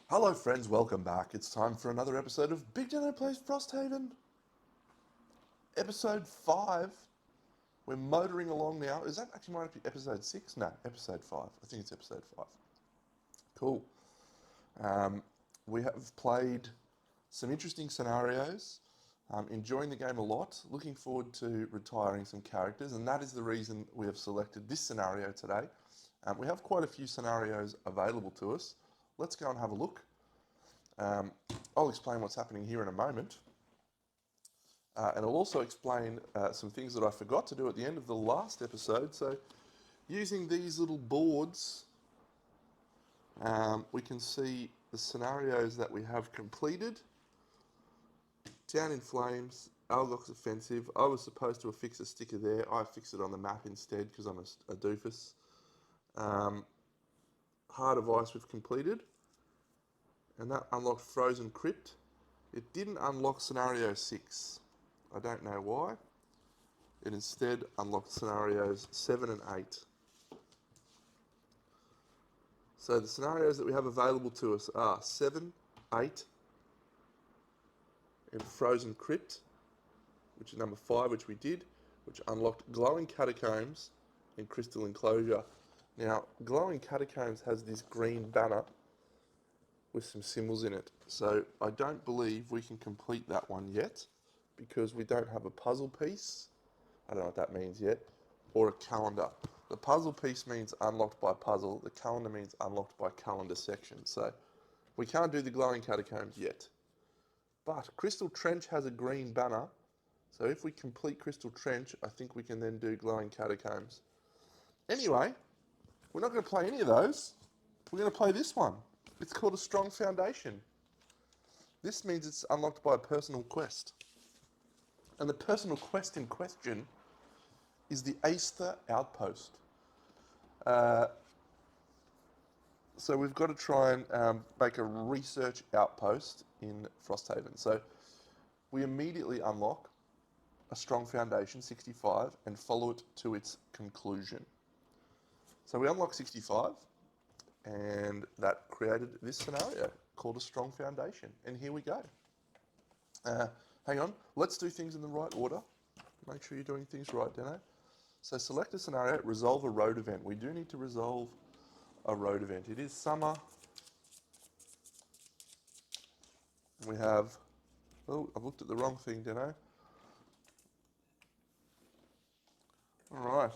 Hello friends, welcome back. It's time for another episode of BigDenoPlays Frosthaven. Episode 5. We're motoring along now. Is that actually might be episode 6? No, episode 5. I think it's episode 5. Cool. Um, we have played some interesting scenarios. Enjoying the game a lot. Looking forward to retiring some characters, and that is the reason we have selected this scenario today. We have quite a few scenarios available to us. Let's go and have a look. Um, I'll explain what's happening here in a moment. And I'll also explain some things that I forgot to do at the end of the last episode. So, using these little boards, we can see the scenarios that we have completed. Town in Flames, Algox Offensive. I was supposed to affix a sticker there. I fixed it on the map instead because I'm a doofus. Heart of Ice we've completed. And that unlocked Frozen Crypt. It didn't unlock Scenario 6. I don't know why. It instead unlocked Scenarios 7 and 8. So the scenarios that we have available to us are 7, 8, and Frozen Crypt, which is number 5, which we did, which unlocked Glowing Catacombs and Crystal Enclosure. Now, Glowing Catacombs has this green banner with some symbols in it. So I don't believe we can complete that one yet because we don't have a puzzle piece. I don't know what that means yet, or a calendar. The puzzle piece means unlocked by puzzle. The calendar means unlocked by calendar section. So we can't do the Glowing Catacombs yet. But Crystal Trench has a green banner. So if we complete Crystal Trench, I think we can then do Glowing Catacombs. Anyway, we're not going to play any of those. We're going to play this one. It's called a Strong Foundation. This means it's unlocked by a personal quest. And the personal quest in question is the Aether Outpost. So we've got to try and make a research outpost in Frosthaven. So we immediately unlock a Strong Foundation, 65, and follow it to its conclusion. So we unlock 65, and that created this scenario called a Strong Foundation. And here we go. Hang on, let's do things in the right order. Make sure you're doing things right, Dano. So select a scenario, resolve a road event. We do need to resolve a road event. It is summer. We have, oh, I've looked at the wrong thing, Dano. All right.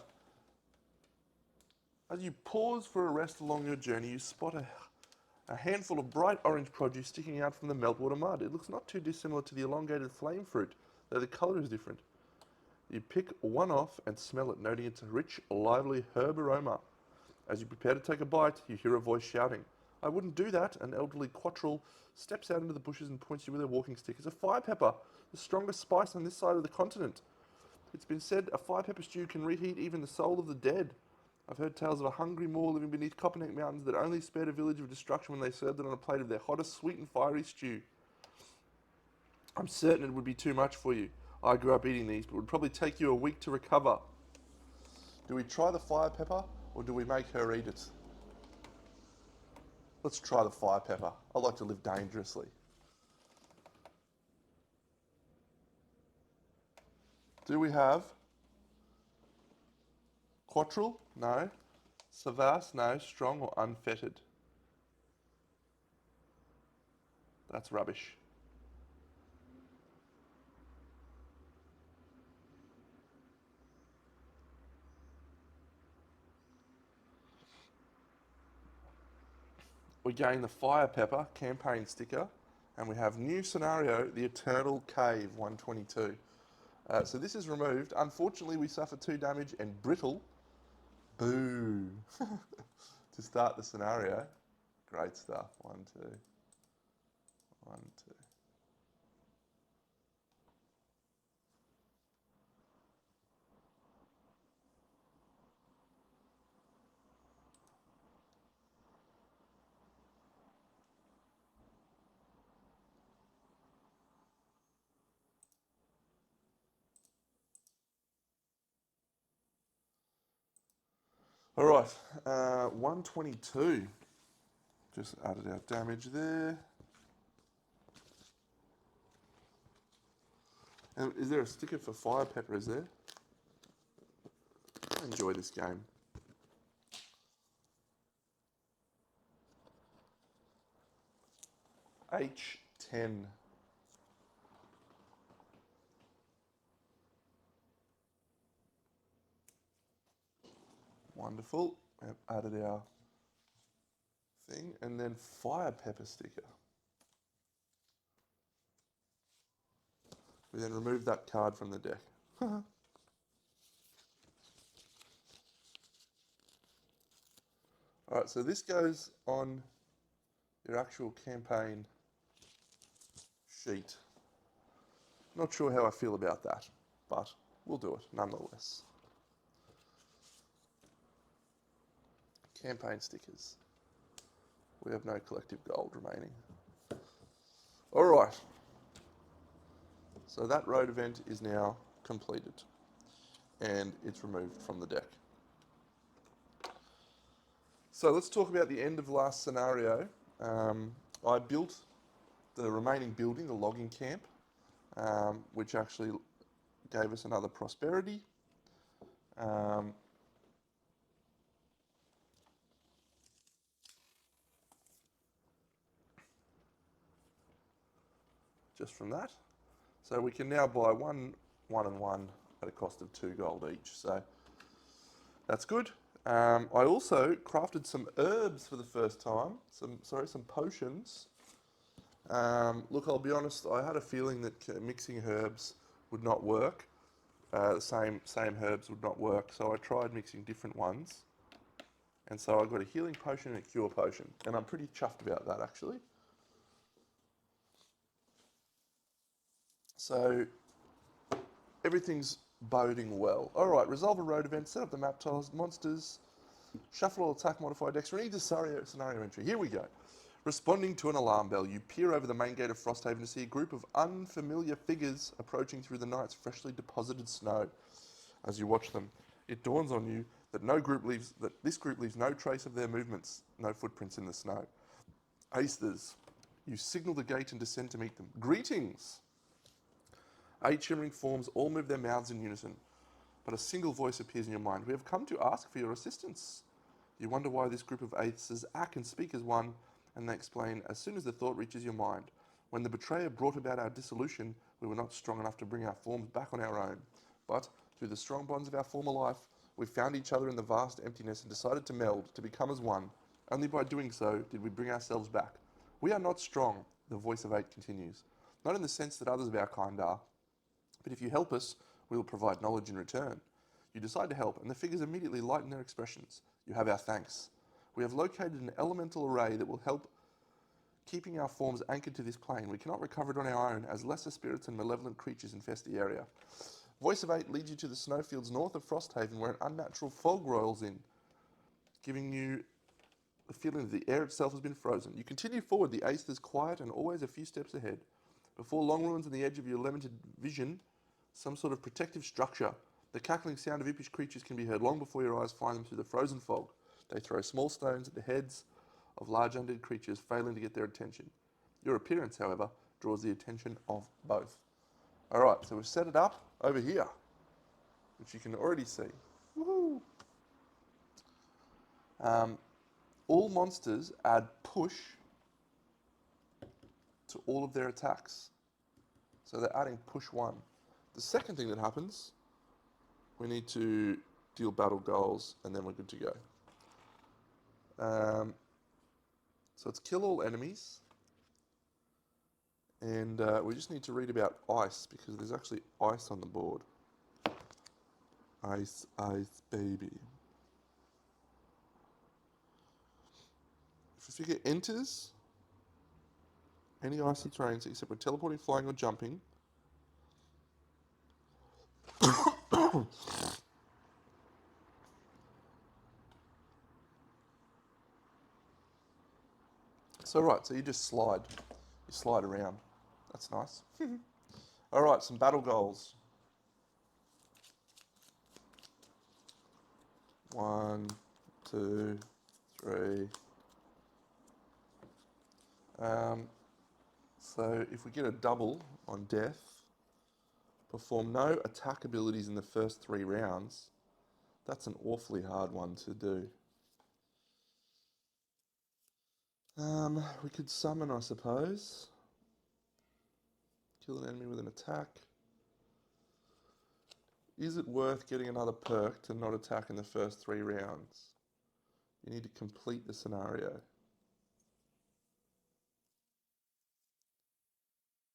As you pause for a rest along your journey, you spot a handful of bright orange produce sticking out from the meltwater mud. It looks not too dissimilar to the elongated flame fruit, though the colour is different. You pick one off and smell it, noting its rich, lively herb aroma. As you prepare to take a bite, you hear a voice shouting. I wouldn't do that. An elderly quattrel steps out into the bushes and points you with a walking stick. It's a fire pepper, the strongest spice on this side of the continent. It's been said a fire pepper stew can reheat even the soul of the dead. I've heard tales of a hungry Moor living beneath Copperneck Mountains that only spared a village of destruction when they served it on a plate of their hottest sweet and fiery stew. I'm certain it would be too much for you. I grew up eating these, but it would probably take you a week to recover. Do we try the fire pepper, or do we make her eat it? Let's try the fire pepper. I like to live dangerously. Do we have quattrel? No. Savas? No. Strong or unfettered? That's rubbish. We gain the fire pepper campaign sticker, and we have new scenario, the Eternal Cave 122. So this is removed. Unfortunately, we suffer 2 damage and brittle. Boo. To start the scenario. Great stuff. 1, 2. 1, 2. All right. 122. Just added our damage there. And is there a sticker for fire pepper, is there? I enjoy this game. H10. Wonderful. We've added our thing. And then fire pepper sticker. We then remove that card from the deck. Alright, so this goes on your actual campaign sheet. Not sure how I feel about that, but we'll do it nonetheless. Campaign stickers. We have no collective gold remaining. Alright. So that road event is now completed. And it's removed from the deck. So let's talk about the end of last scenario. I built the remaining building, the logging camp, which actually gave us another prosperity. Just from that. So we can now buy one and one at a cost of 2 gold each. So that's good. I also crafted some herbs for the first time. Some potions. Look, I'll be honest, I had a feeling that mixing herbs would not work. The same herbs would not work, so I tried mixing different ones. And so I got a healing potion and a cure potion. And I'm pretty chuffed about that, actually. So everything's boding well. Alright, resolve a road event, set up the map tiles, monsters, shuffle all attack modifier decks, read the scenario entry. Here we go. Responding to an alarm bell, you peer over the main gate of Frosthaven to see a group of unfamiliar figures approaching through the night's freshly deposited snow. As you watch them, it dawns on you that this group leaves no trace of their movements, no footprints in the snow. Aesthers, you signal the gate and descend to meet them. Greetings! 8 shimmering forms all move their mouths in unison, but a single voice appears in your mind. We have come to ask for your assistance. You wonder why this group of Aesthers act and speak as one, and they explain as soon as the thought reaches your mind. When the betrayer brought about our dissolution, we were not strong enough to bring our forms back on our own. But, through the strong bonds of our former life, we found each other in the vast emptiness and decided to meld, to become as one. Only by doing so did we bring ourselves back. We are not strong, the voice of 8 continues. Not in the sense that others of our kind are. But if you help us, we will provide knowledge in return. You decide to help, and the figures immediately lighten their expressions. You have our thanks. We have located an elemental array that will help keeping our forms anchored to this plane. We cannot recover it on our own, as lesser spirits and malevolent creatures infest the area. Voice of 8 leads you to the snowfields north of Frosthaven, where an unnatural fog rolls in, giving you the feeling that the air itself has been frozen. You continue forward, the Aesthers quiet and always a few steps ahead. Before long ruins on the edge of your limited vision, some sort of protective structure. The cackling sound of impish creatures can be heard long before your eyes find them through the frozen fog. They throw small stones at the heads of large undead creatures, failing to get their attention. Your appearance, however, draws the attention of both. Alright, so we've set it up over here, which you can already see. Woohoo! All monsters add push to all of their attacks. So they're adding push 1. The second thing that happens, we need to deal battle goals, and then we're good to go. So it's kill all enemies, and we just need to read about ice, because there's actually ice on the board. Ice, ice, baby. If a figure enters any icy terrains except for teleporting, flying, or jumping, so you just slide. You slide around. That's nice. Alright, some battle goals. 1, 2, 3, So if we get a double on death, perform no attack abilities in the first 3 rounds. That's an awfully hard one to do. We could summon, I suppose. Kill an enemy with an attack. Is it worth getting another perk to not attack in the first 3 rounds? You need to complete the scenario.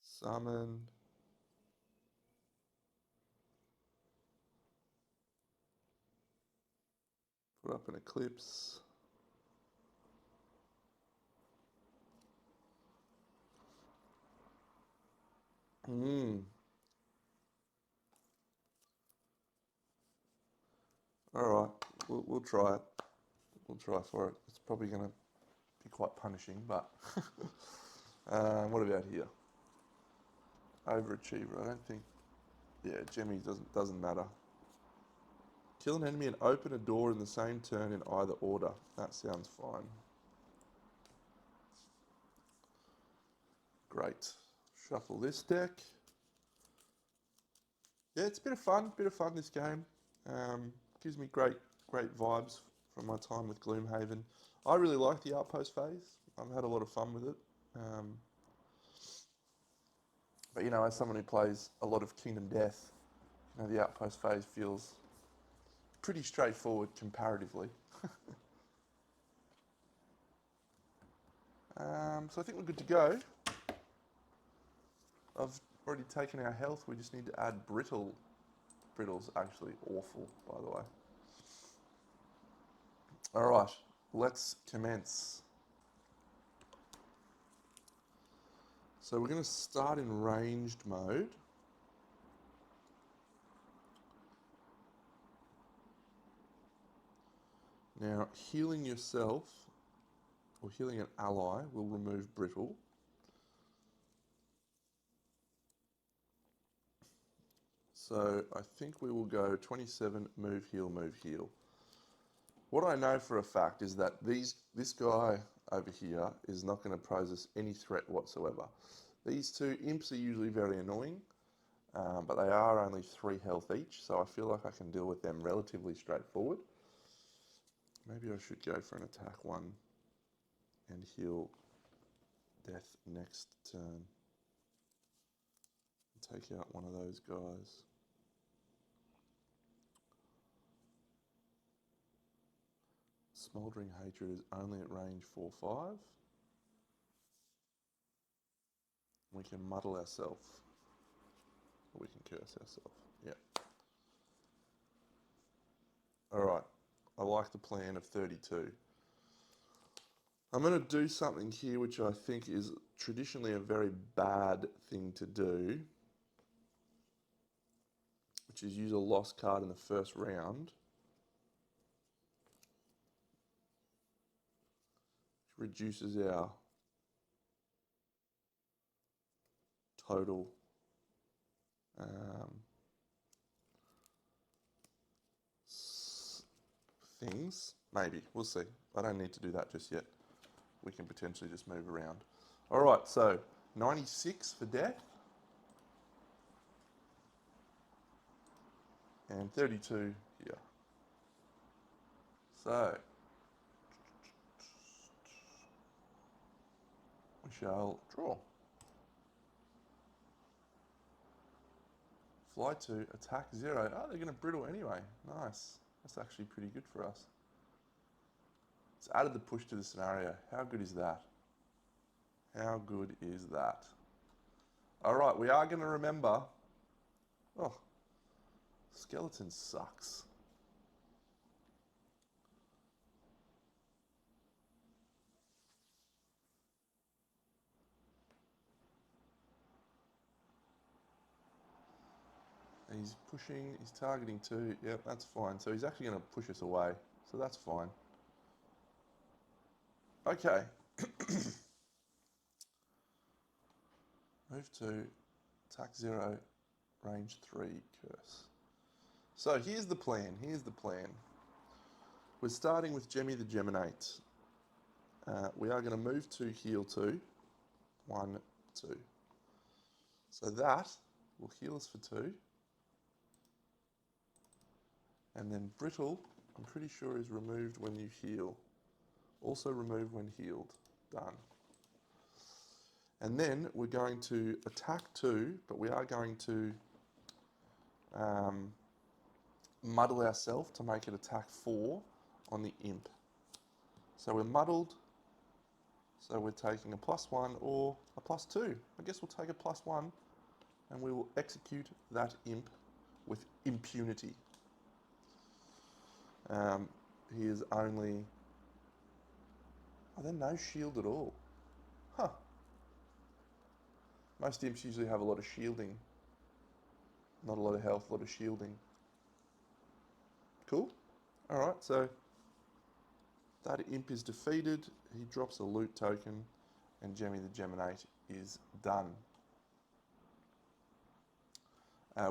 Summon. Put up an eclipse. Alright, we'll try it. We'll try for it. It's probably going to be quite punishing, but... what about here? Overachiever, I don't think... Yeah, Jemmy doesn't matter. Kill an enemy and open a door in the same turn in either order. That sounds fine. Great. Shuffle this deck. Yeah, it's a bit of fun this game. Gives me great vibes from my time with Gloomhaven. I really like the outpost phase. I've had a lot of fun with it. But you know, as someone who plays a lot of Kingdom Death, you know, the outpost phase feels pretty straightforward comparatively. So I think we're good to go. I've already taken our health. We just need to add brittle. Brittle's actually awful, by the way. All right, let's commence. So we're going to start in ranged mode. Now, healing yourself or healing an ally will remove brittle. So I think we will go 27, move, heal. What I know for a fact is that this guy over here is not going to pose us any threat whatsoever. These 2 imps are usually very annoying, but they are only 3 health each, so I feel like I can deal with them relatively straightforward. Maybe I should go for an attack 1 and heal death next turn. Take out one of those guys. Smouldering Hatred is only at range 4-5. We can muddle ourselves. Or we can curse ourselves. Yeah. Alright. I like the plan of 32. I'm going to do something here which I think is traditionally a very bad thing to do, which is use a lost card in the first round, which reduces our total things. Maybe. We'll see. I don't need to do that just yet. We can potentially just move around. Alright, so 96 for death. And 32 here. So, we shall draw. Fly 2, attack 0. Oh, they're going to brittle anyway. Nice. That's actually pretty good for us. It's added the push to the scenario. How good is that? How good is that? Alright, we are going to remember... Oh, skeleton sucks. He's pushing, he's targeting 2. Yep, that's fine. So he's actually going to push us away. So that's fine. Okay. Move 2, attack 0, range 3, curse. So here's the plan. We're starting with Jemmy the Geminate. We are going to move 2, heal 2. 1, 2. So that will heal us for 2. And then brittle, I'm pretty sure is removed when you heal. Also removed when healed. Done. And then we're going to attack 2, but we are going to muddle ourselves to make it attack 4 on the imp. So we're muddled, so we're taking a +1 or a +2. I guess we'll take a +1 and we will execute that imp with impunity. He is only... Are there no shield at all? Huh. Most imps usually have a lot of shielding. Not a lot of health, a lot of shielding. Cool. Alright, so that imp is defeated. He drops a loot token and Jemmy the Geminate is done.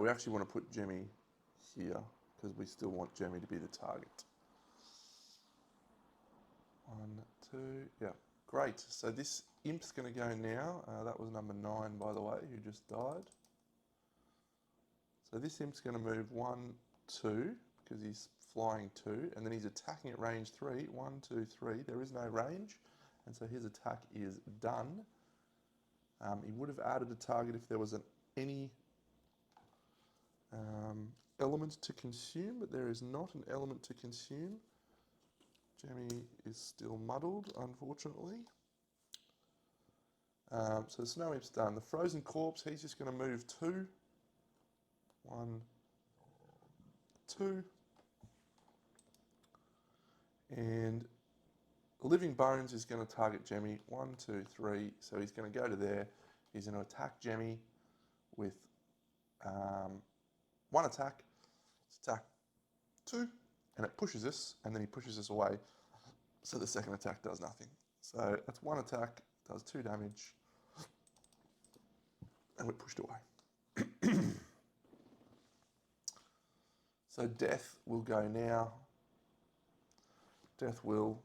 We actually want to put Jemmy here because we still want Jemmy to be the target. 1, 2, yeah, great. So this imp's going to go now. That was number 9, by the way, who just died. So this imp's going to move 1, 2, because he's flying 2, and then he's attacking at range 3. 1, 2, 3. There is no range, and so his attack is done. He would have added a target if there was any element to consume, but there is not an element to consume. Jemmy is still muddled, unfortunately. So the snow imp's done. The frozen corpse, he's just going to move 2. 1, 2. And living bones is going to target Jemmy. 1, 2, 3. So he's going to go to there. He's going to attack Jemmy with 1 attack. It's attack 2, and it pushes us, and then he pushes us away. So the second attack does nothing. So that's 1 attack, does 2 damage, and we're pushed away. So death will go now. Death will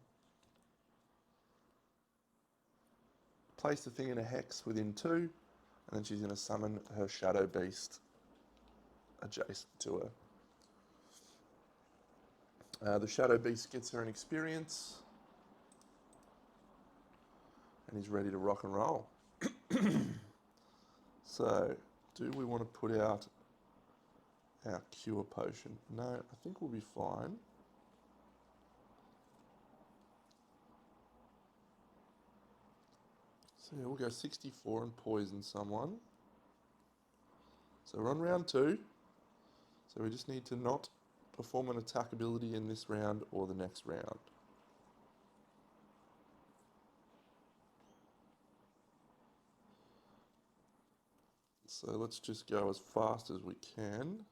place the thing in a hex within 2, and then she's going to summon her shadow beast adjacent to her. The shadow beast gets her an experience and is ready to rock and roll. So, do we want to put out our cure potion? No, I think we'll be fine. So yeah, we'll go 64 and poison someone. So we're on round 2. So we just need to not perform an attack ability in this round or the next round. So let's just go as fast as we can.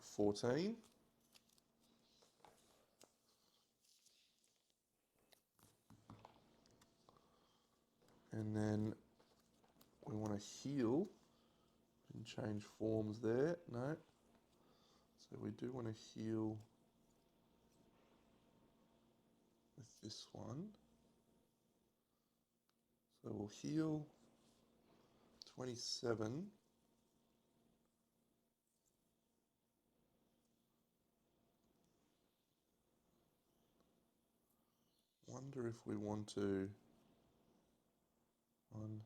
14. And then we want to heal and change forms there. No. So we do want to heal with this one. So we'll heal 27. Wonder if we want to... 1,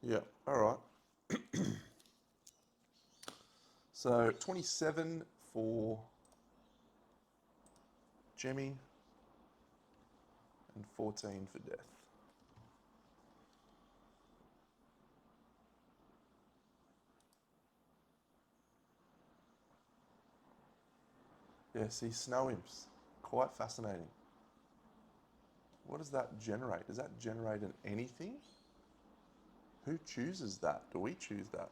2. Yeah, all right. So 27 for Jemmy and 14 for death. Yeah, see, snow imps. Quite fascinating. What does that generate? Does that generate an anything? Who chooses that? Do we choose that?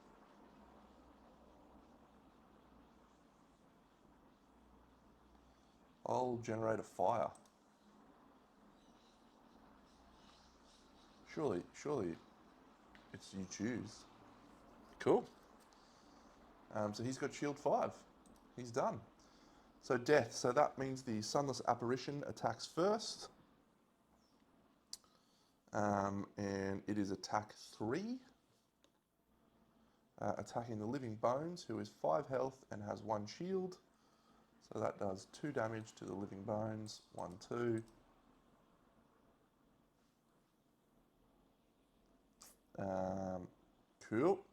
I'll generate a fire. Surely it's you choose. Cool. So he's got shield 5. He's done. So death, so that means the sunless apparition attacks first. And it is attack 3. Attacking the living bones, who is 5 health and has 1 shield. So that does 2 damage to the living bones. 1, 2. Cool.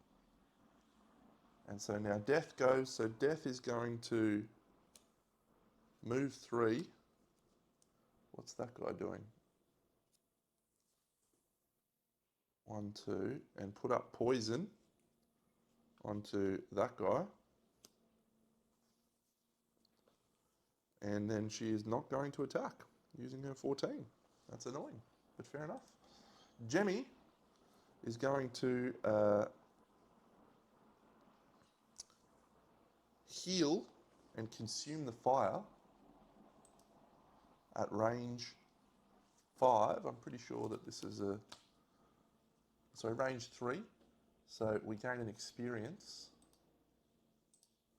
And so now death goes. So death is going to move 3. What's that guy doing? 1, 2, and put up poison onto that guy. And then she is not going to attack using her 14. That's annoying, but fair enough. Jemmy is going to heal and consume the fire at range 5. I'm pretty sure that this is range 3. So we gain an experience.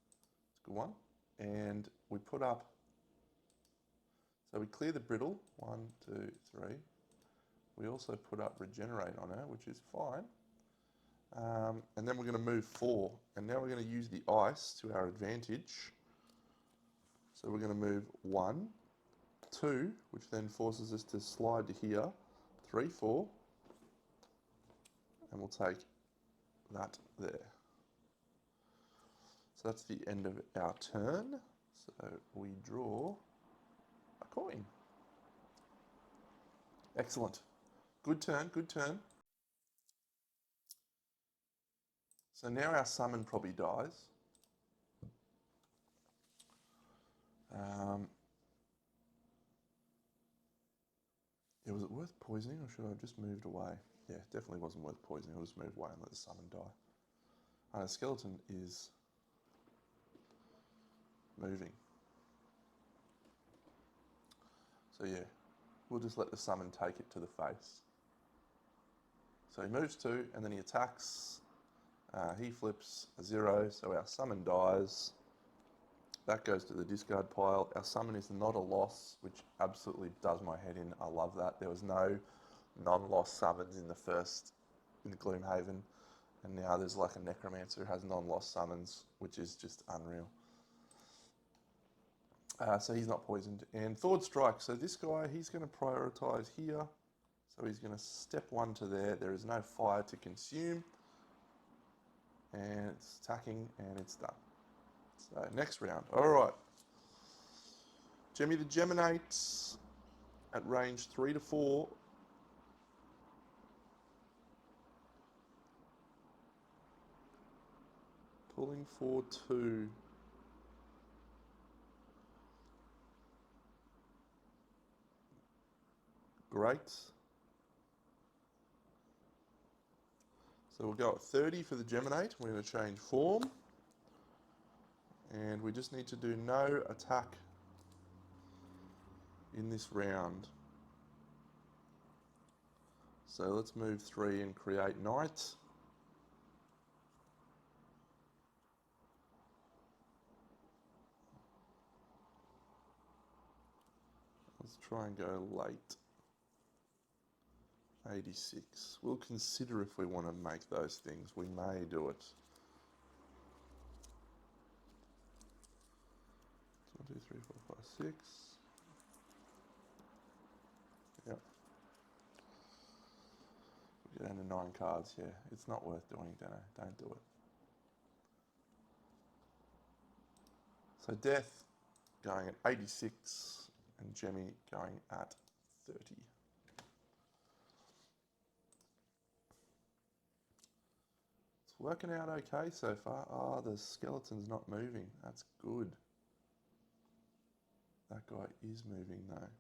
It's a good one. And we put up, so we clear the brittle, 1, 2, 3. We also put up regenerate on her, which is fine. And then we're going to move 4. And now we're going to use the ice to our advantage. So we're going to move 1, 2, which then forces us to slide to here, 3, 4. And we'll take that there. So that's the end of our turn. So we draw a coin. Excellent. Good turn, good turn. So now our summon probably dies. Yeah, was it worth poisoning, or should I have just moved away? Yeah, definitely wasn't worth poisoning. I'll just move away and let the summon die. And the skeleton is moving. So yeah, we'll just let the summon take it to the face. So he moves 2, and then he attacks. He flips a 0, so our summon dies. That goes to the discard pile. Our summon is not a loss, which absolutely does my head in. I love that. There was no non-loss summons in the Gloomhaven, and now there's like a necromancer who has non-loss summons, which is just unreal. So he's not poisoned. And Thord Strike. So this guy, he's going to prioritise here. So he's going to step 1 to there. There is no fire to consume. And it's attacking, and it's done. So next round. All right. Jemmy the Geminates at range 3 to 4. Pulling for 2. Great. So we'll go at 30 for the Geminate. We're going to change form. And we just need to do no attack in this round. So let's move 3 and create Night. Let's try and go late. 86. We'll consider if we want to make those things. We may do it. 1, 2, 3, 4, 5, 6. Yep. We get down to 9 cards here. It's not worth doing, don't do it. So Death going at 86 and Jemmy going at 30. It's working out okay so far. Oh, the skeleton's not moving. That's good. That guy is moving though.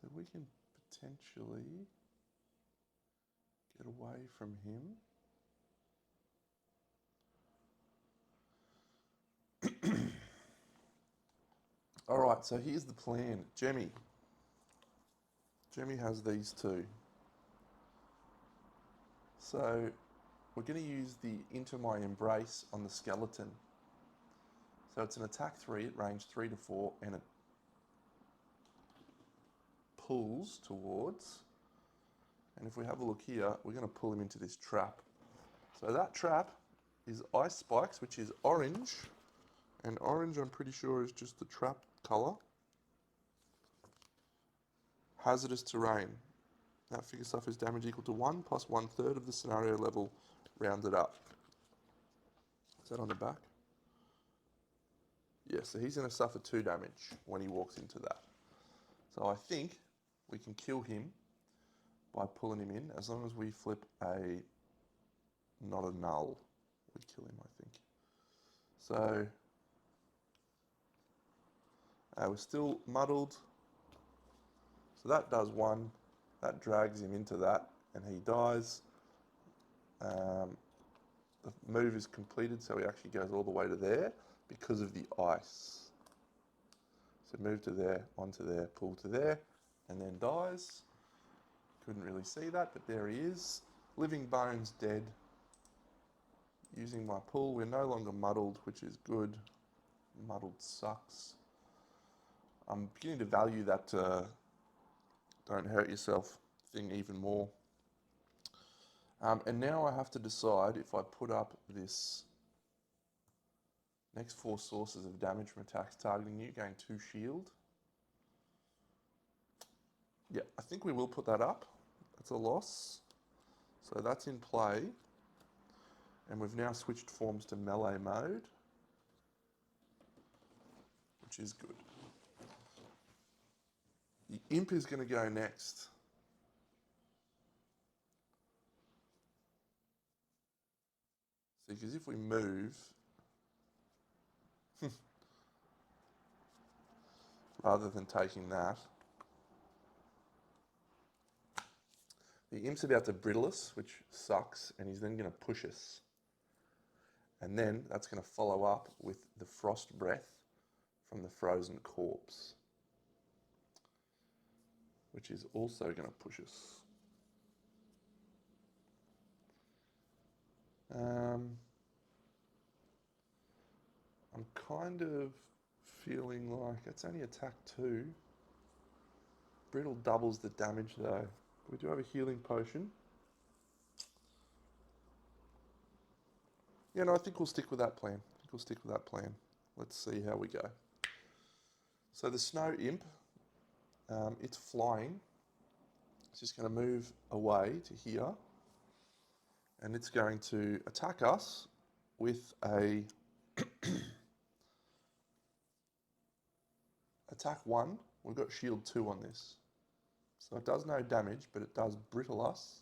So we can potentially get away from him. All right, so here's the plan. Jemmy has these 2. So we're going to use the Into My Embrace on the skeleton. So it's an attack 3 at range 3 to 4, and it pulls towards. And if we have a look here, we're going to pull him into this trap. So that trap is Ice Spikes, which is orange. And orange, I'm pretty sure, is just the trap colour. Hazardous terrain. That figure suffers damage equal to 1 plus 1/3 of the scenario level, rounded up. Is that on the back? Yeah, so he's going to suffer 2 damage when he walks into that. So I think we can kill him by pulling him in, as long as we flip a, not a null, we kill him, I think. So, we're still muddled. So that does 1, that drags him into that, and he dies. The move is completed, so he actually goes all the way to there because of the ice. So move to there, onto there, pull to there, and then dies. Couldn't really see that, but there he is. Living Bones dead. Using my pull, we're no longer muddled, which is good. Muddled sucks. I'm beginning to value that don't hurt yourself thing even more. And now I have to decide if I put up this next 4 sources of damage from attacks targeting you, gain 2 shield. Yeah, I think we will put that up. That's a loss. So that's in play. And we've now switched forms to melee mode, which is good. The Imp is going to go next. See, because if we move, rather than taking that, the Imp's about to brittle us, which sucks, and he's then going to push us. And then that's going to follow up with the Frost Breath from the Frozen Corpse, which is also going to push us. I'm kind of feeling like it's only attack 2. Brittle doubles the damage though. We do have a healing potion. Yeah, no, I think we'll stick with that plan. Let's see how we go. So the Snow Imp, it's flying. It's just going to move away to here. And it's going to attack us with a attack 1. We've got shield 2 on this. So it does no damage, but it does brittle us.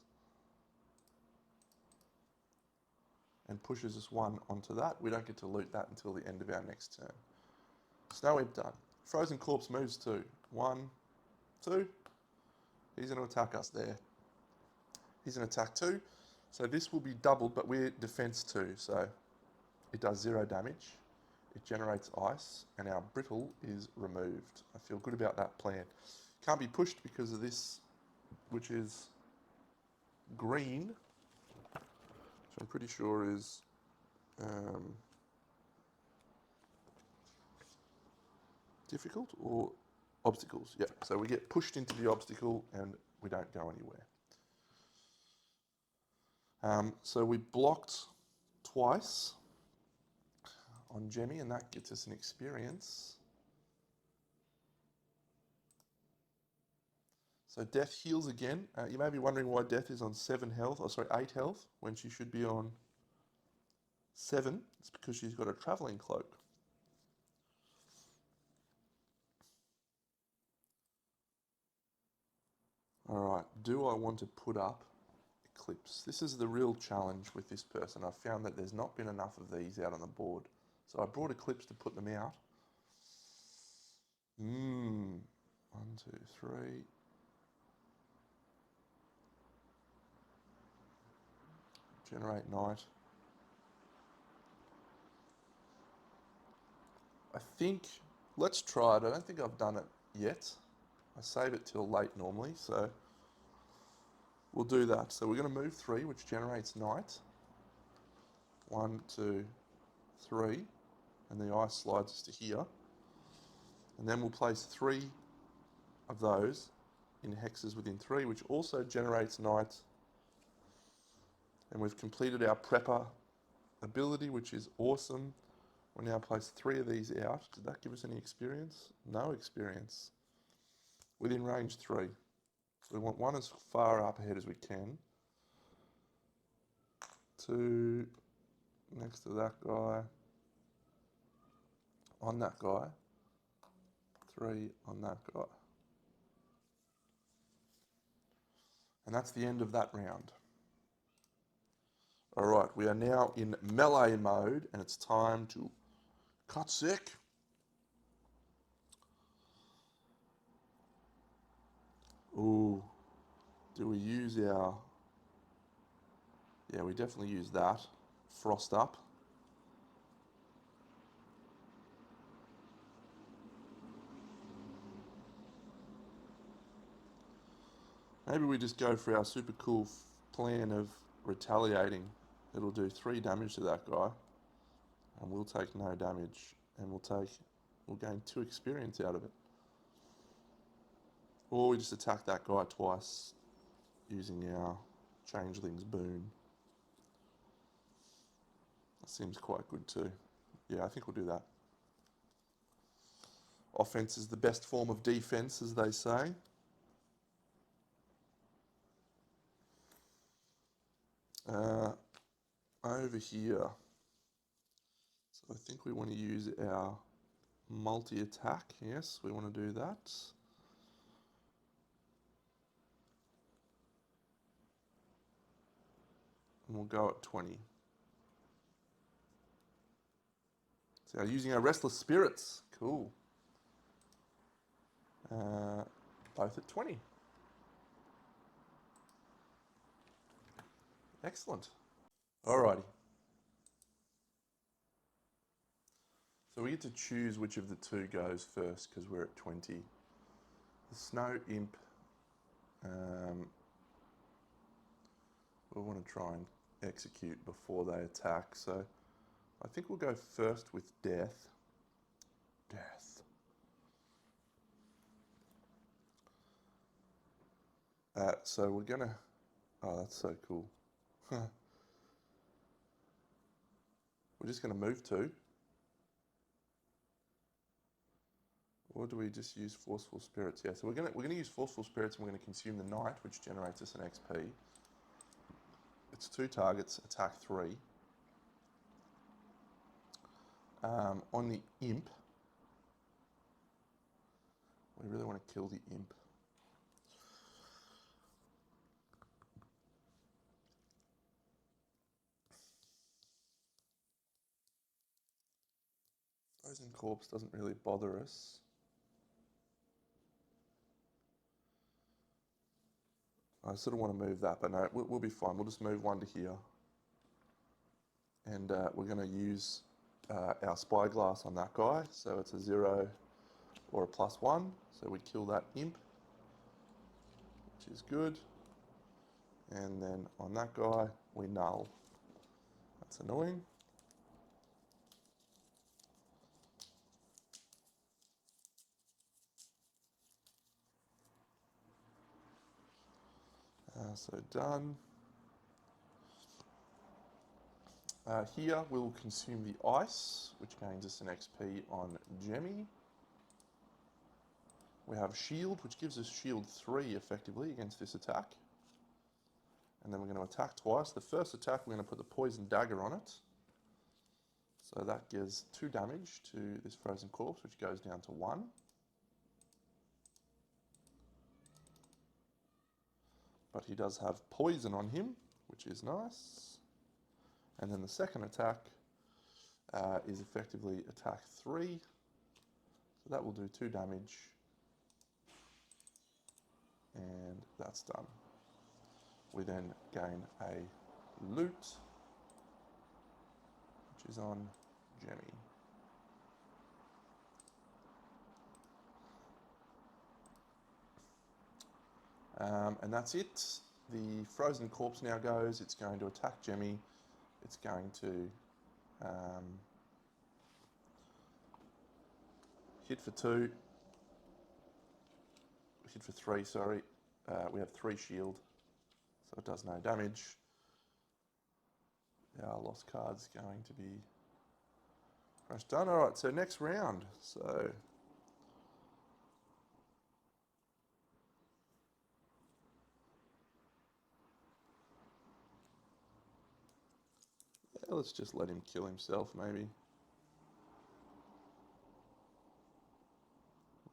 And pushes us 1 onto that. We don't get to loot that until the end of our next turn. Snow Imp done. Frozen Corpse moves 2. 1, 2. He's going to attack us there. He's going to attack 2. So this will be doubled, but we're defense 2. So it does 0 damage. It generates ice, and our brittle is removed. I feel good about that plan. Can't be pushed because of this, which is green, which I'm pretty sure is difficult or obstacles. Yeah, so we get pushed into the obstacle and we don't go anywhere. So we blocked twice on Jemmy, and that gets us an experience. So Death heals again. You may be wondering why Death is on 7 health, 8 health, when she should be on 7. It's because she's got a travelling cloak. Alright, do I want to put up Eclipse? This is the real challenge with this person. I've found that there's not been enough of these out on the board. So I brought Eclipse to put them out. 1, 2, 3. Generate night. I think, let's try it. I don't think I've done it yet. I save it till late normally, so we'll do that. So we're going to move 3, which generates night. 1, 2, 3. and the ice slides us to here. And then we'll place 3 of those in hexes within 3, which also generates night. And we've completed our prepper ability, which is awesome. We'll now place 3 of these out. Did that give us any experience? No experience. Within range 3. So we want 1 as far up ahead as we can. 2 next to that guy. On that guy. 3 on that guy. And that's the end of that round. Alright, we are now in melee mode, and it's time to cut sick. Ooh, do we use our... Yeah, we definitely use that. Frost up. Maybe we just go for our super cool plan of retaliating. It'll do 3 damage to that guy, and we'll take no damage, and we'll gain 2 experience out of it. Or we just attack that guy twice using our changeling's boon. That seems quite good too. Yeah, I think we'll do that. Offense is the best form of defense, as they say. Over here, so I think we want to use our multi-attack. Yes, we want to do that. And we'll go at 20. So using our restless spirits. Cool. Both at 20. Excellent. Alrighty. So we get to choose which of the 2 goes first because we're at 20. The Snow Imp, we'll want to try and execute before they attack. So I think we'll go first with Death. Death. So we're gonna... Oh, that's so cool. We're just gonna move 2. Or do we just use Forceful Spirits? Yeah, so we're gonna use Forceful Spirits, and we're gonna consume the Knight, which generates us an XP. It's 2 targets, attack 3. On the Imp, we really want to kill the Imp. Frozen Corpse doesn't really bother us. I sort of want to move that, but no, we'll be fine. We'll just move 1 to here. And we're going to use our Spyglass on that guy. So it's a 0 or a +1. So we kill that Imp, which is good. And then on that guy, we null. That's annoying. So done. Here we'll consume the ice, which gains us an XP on Jemmy. We have shield, which gives us shield 3 effectively against this attack. And then we're going to attack twice. The first attack, we're going to put the poison dagger on it. So that gives 2 damage to this frozen corpse, which goes down to 1. But he does have poison on him, which is nice. And then the second attack is effectively attack 3. So that will do 2 damage. And that's done. We then gain a loot, which is on Jemmy. And that's it. The frozen corpse now goes. It's going to attack Jemmy. It's going to hit for 2, hit for 3, sorry. We have 3 shield, so it does no damage. Our lost card's going to be crushed done. Alright, so next round. So yeah, let's just let him kill himself maybe.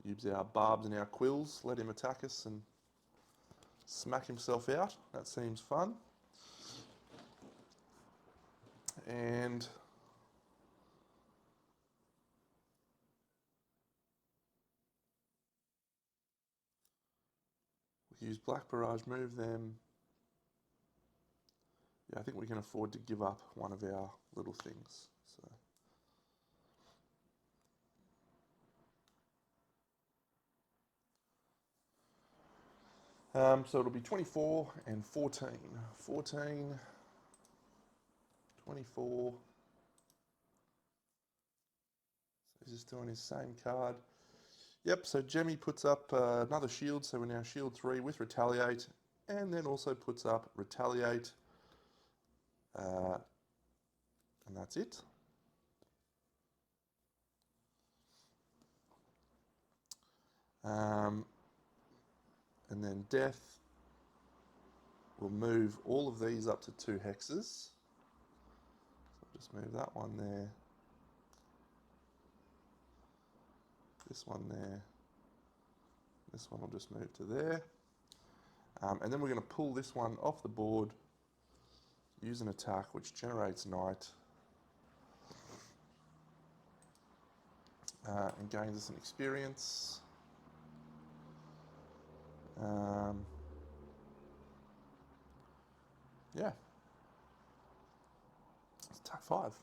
Use our barbs and our quills, let him attack us and smack himself out. That seems fun. And we use Black Barrage, move them. Yeah, I think we can afford to give up one of our little things. So it'll be 24 and 14. 14, 24. So he's just doing his same card. Yep, so Jemmy puts up another shield, so we're now shield 3 with Retaliate, and then also puts up Retaliate, and that's it. And then Death will move all of these up to 2 hexes. So I'll just move that one there, this one there, this one will just move to there. And then we're going to pull this one off the board, use an attack which generates Night, and gains us an experience. Yeah. It's attack 5.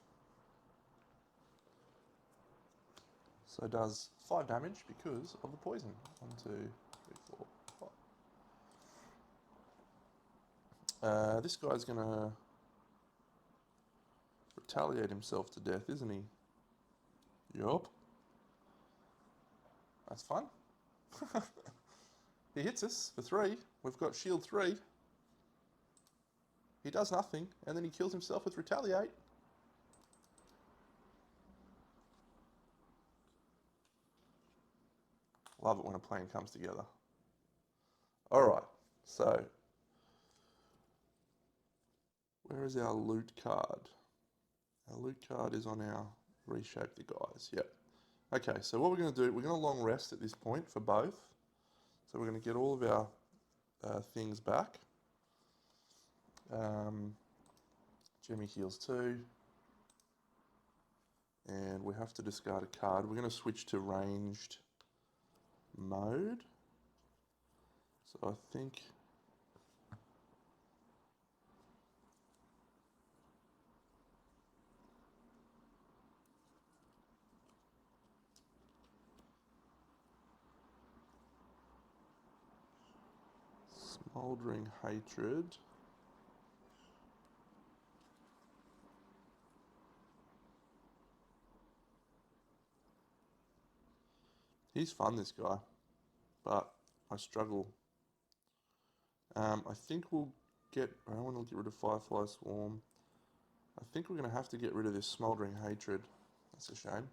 So it does 5 damage because of the poison. 1, 2, 3, 4, 5. This guy's gonna retaliate himself to death, isn't he? Yup. That's fun. He hits us for 3. We've got shield 3. He does nothing, and then he kills himself with retaliate. Love it when a plan comes together. Alright, so where is our loot card? Our loot card is on our reshape the guys. Yep. Okay, so what we're going to do, we're going to long rest at this point for both. So we're going to get all of our things back. Jimmy heals 2. And we have to discard a card. We're going to switch to ranged mode. So I think Smoldering Hatred. He's fun, this guy, but I struggle. I think we'll get, I don't want to get rid of Firefly Swarm. I think we're going to have to get rid of this Smoldering Hatred. That's a shame.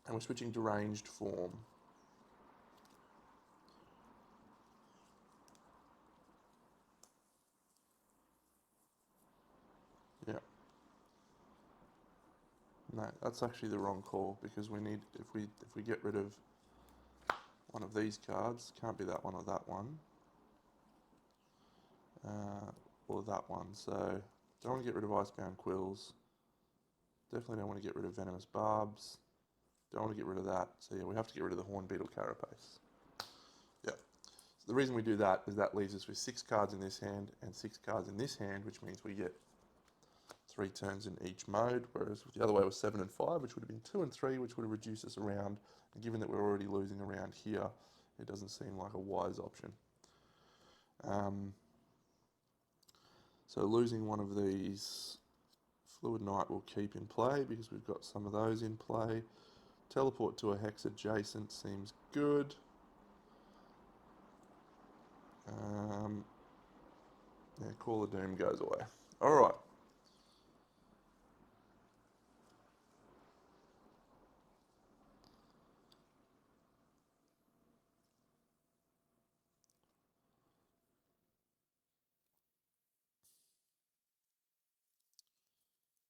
And we're switching to ranged form. Yeah. No, that's actually the wrong call, because we need, if we get rid of one of these cards, can't be that one or that one, or that one. So don't want to get rid of Icebound Quills. Definitely don't want to get rid of Venomous Barbs. Don't want to get rid of that. So yeah, we have to get rid of the Hornbeetle Carapace. Yeah. So the reason we do that is that leaves us with 6 cards in this hand and 6 cards in this hand, which means we get 3 turns in each mode, whereas the other way was 7 and 5, which would have been 2 and 3, which would have reduced us around. And given that we're already losing around here, it doesn't seem like a wise option. So losing one of these Fluid Knight will keep in play because we've got some of those in play. Teleport to a hex adjacent seems good. Yeah, Call of Doom goes away. Alright.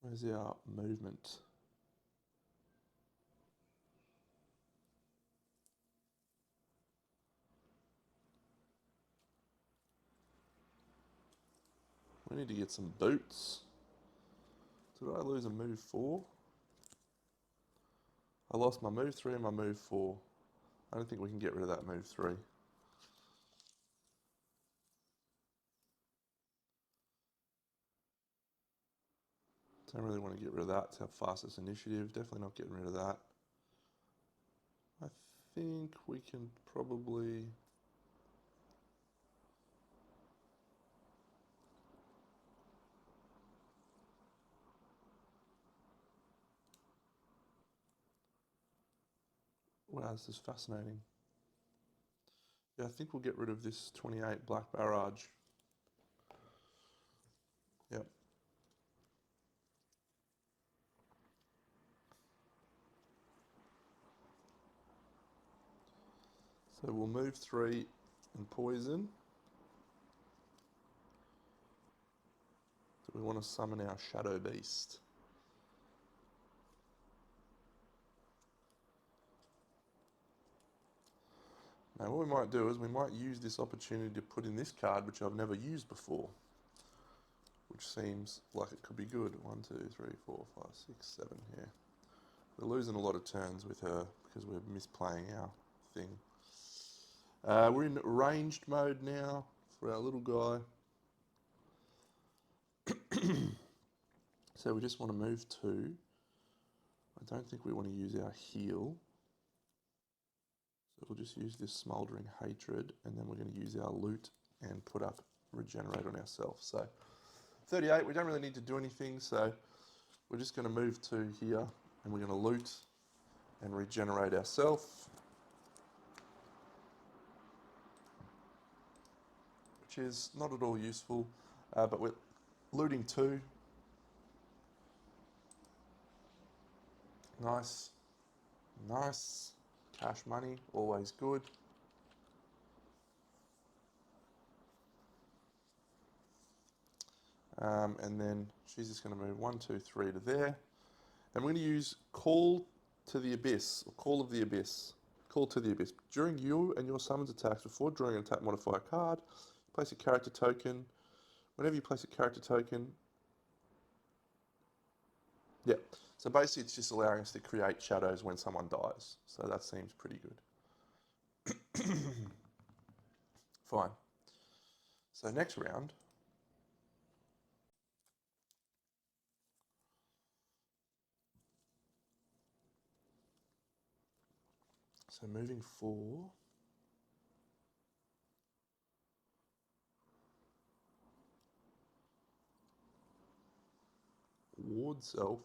Where's our movement? We need to get some boots. Did I lose a move 4? I lost my move 3 and my move 4. I don't think we can get rid of that move 3. Don't really want to get rid of that. It's our fastest initiative. Definitely not getting rid of that. I think we can probably... Wow, this is fascinating. Yeah, I think we'll get rid of this 28 Black Barrage. Yep. So we'll move 3 and poison. Do we want to summon our Shadow Beast? Now what we might do is we might use this opportunity to put in this card, which I've never used before, which seems like it could be good. 1, 2, 3, 4, 5, 6, 7 here. We're losing a lot of turns with her because we're misplaying our thing. We're in ranged mode now for our little guy. So we just want to move 2. I don't think we want to use our heal. So we'll just use this Smouldering Hatred, and then we're going to use our loot and put up Regenerate on ourselves. So 38, we don't really need to do anything, so we're just going to move 2 here, and we're going to loot and regenerate ourselves. Which is not at all useful, but we're looting 2. Nice. Nice. Cash money, always good. And then she's just going to move 1, 2, 3 to there. And we're going to use Call to the Abyss, or Call of the Abyss. Call to the Abyss. During you and your summons attacks, before drawing an attack modifier card, place a character token. Whenever you place a character token, yeah. So basically it's just allowing us to create shadows when someone dies. So that seems pretty good. Fine. So next round, so moving 4. Ward self.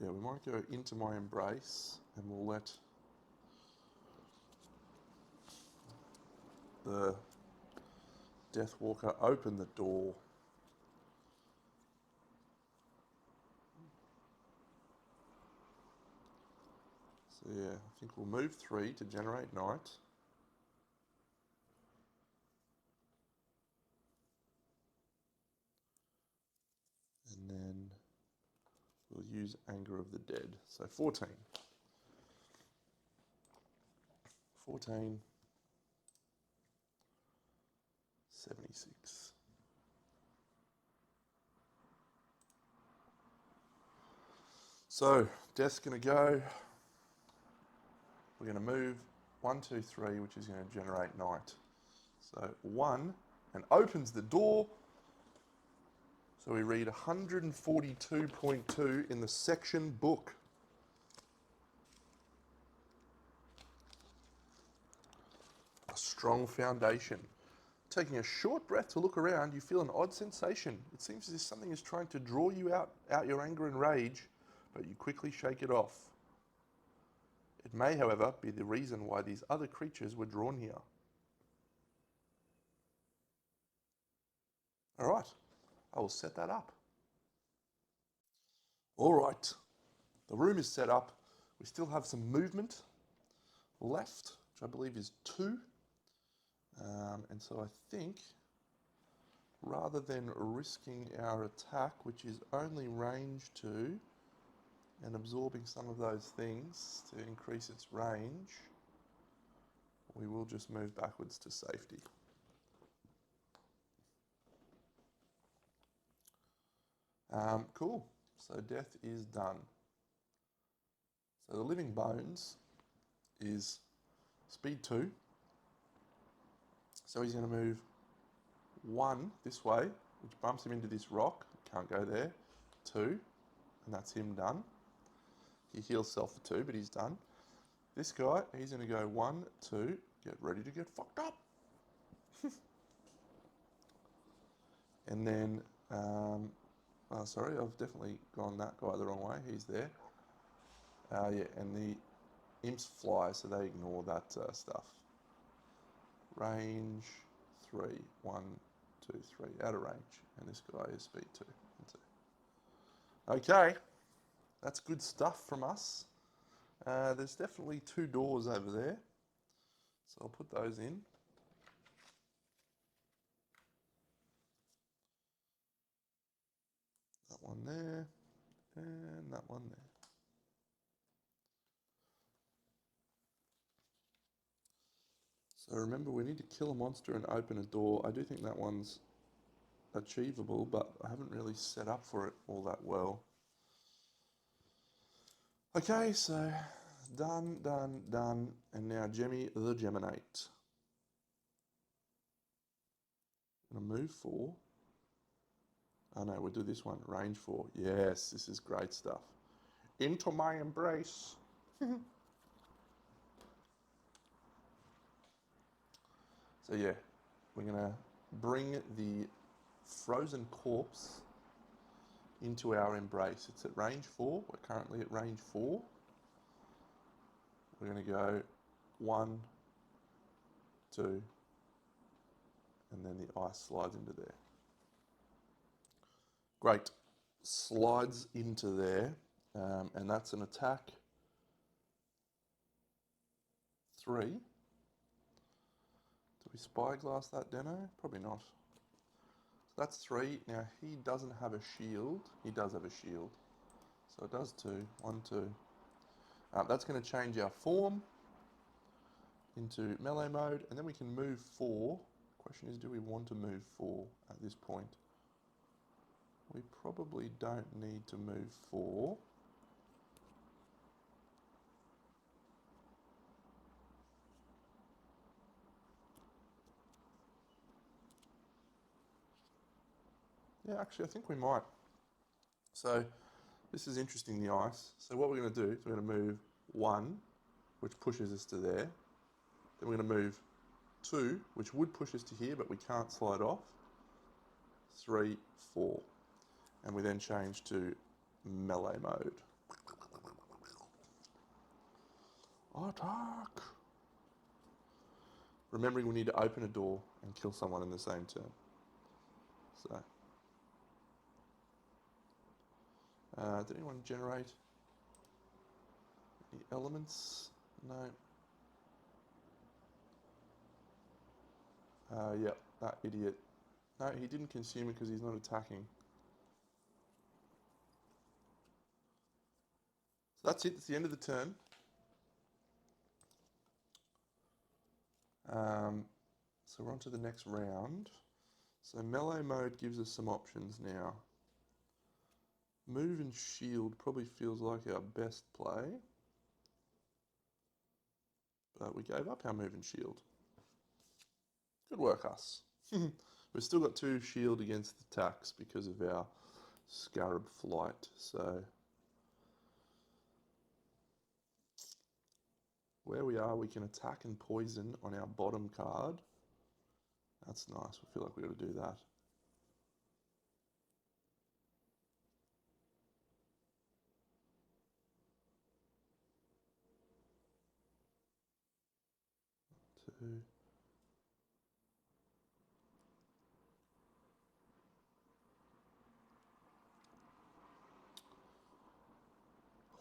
Yeah, we might go into my embrace and we'll let the Deathwalker open the door. So yeah, I think we'll move 3 to generate night. And then we'll use Anger of the Dead. So 14. 14. 76. So, Death's going to go. We're going to move 1, 2, 3, which is going to generate night. So 1, and opens the door. So we read 142.2 in the section book. A strong foundation. Taking a short breath to look around, you feel an odd sensation. It seems as if something is trying to draw you out your anger and rage, but you quickly shake it off. It may, however, be the reason why these other creatures were drawn here. All right, I will set that up. All right, the room is set up. We still have some movement left, which I believe is 2. And so I think, rather than risking our attack, which is only range 2, and absorbing some of those things to increase its range, we will just move backwards to safety. Cool. So death is done. So the living bones is speed 2. So he's going to move 1 this way, which bumps him into this rock. Can't go there. 2, and that's him done. He heals self for 2, but he's done. This guy, he's going to go 1, 2, get ready to get fucked up. And then, oh, sorry, I've definitely gone that guy the wrong way. He's there. Yeah, and the imps fly, so they ignore that stuff. Range 3, 1, 2, 3, out of range. And this guy is speed 2. Okay, that's good stuff from us. There's definitely 2 doors over there, so I'll put those in. That one there, and that one there. So remember, we need to kill a monster and open a door. I do think that one's achievable, but I haven't really set up for it all that well. Okay, so done, done, done, and now Jemmy the Geminate. I'm gonna move 4. Oh no, we'll do this one, range 4. Yes, this is great stuff. Into my embrace. So yeah, we're gonna bring the frozen corpse into our embrace. It's at range 4. We're currently at range 4. We're going to go 1, 2, and then the ice slides into there. Great. Slides into there, and that's an attack 3. Do we spyglass that, Deno? Probably not. So that's 3. Now, he doesn't have a shield. He does have a shield. So it does 2. 1, 2. That's going to change our form into melee mode, and then we can move 4. Question is, do we want to move 4 at this point? We probably don't need to move 4. Yeah, actually, I think we might. So this is interesting, the ice. So what we're going to do is we're going to move 1, which pushes us to there. Then we're going to move 2, which would push us to here, but we can't slide off. 3, 4. And we then change to melee mode. Attack! Remembering we need to open a door and kill someone in the same turn. So, did anyone generate any elements? No. Yep, that idiot. No, he didn't consume it because he's not attacking. So that's it, it's the end of the turn. So we're on to the next round. So melee mode gives us some options now. Move and shield probably feels like our best play. But we gave up our move and shield. Good work, us. We've still got 2 shield against attacks because of our scarab flight. So where we are, we can attack and poison on our bottom card. That's nice. We feel like we've got to do that. Two.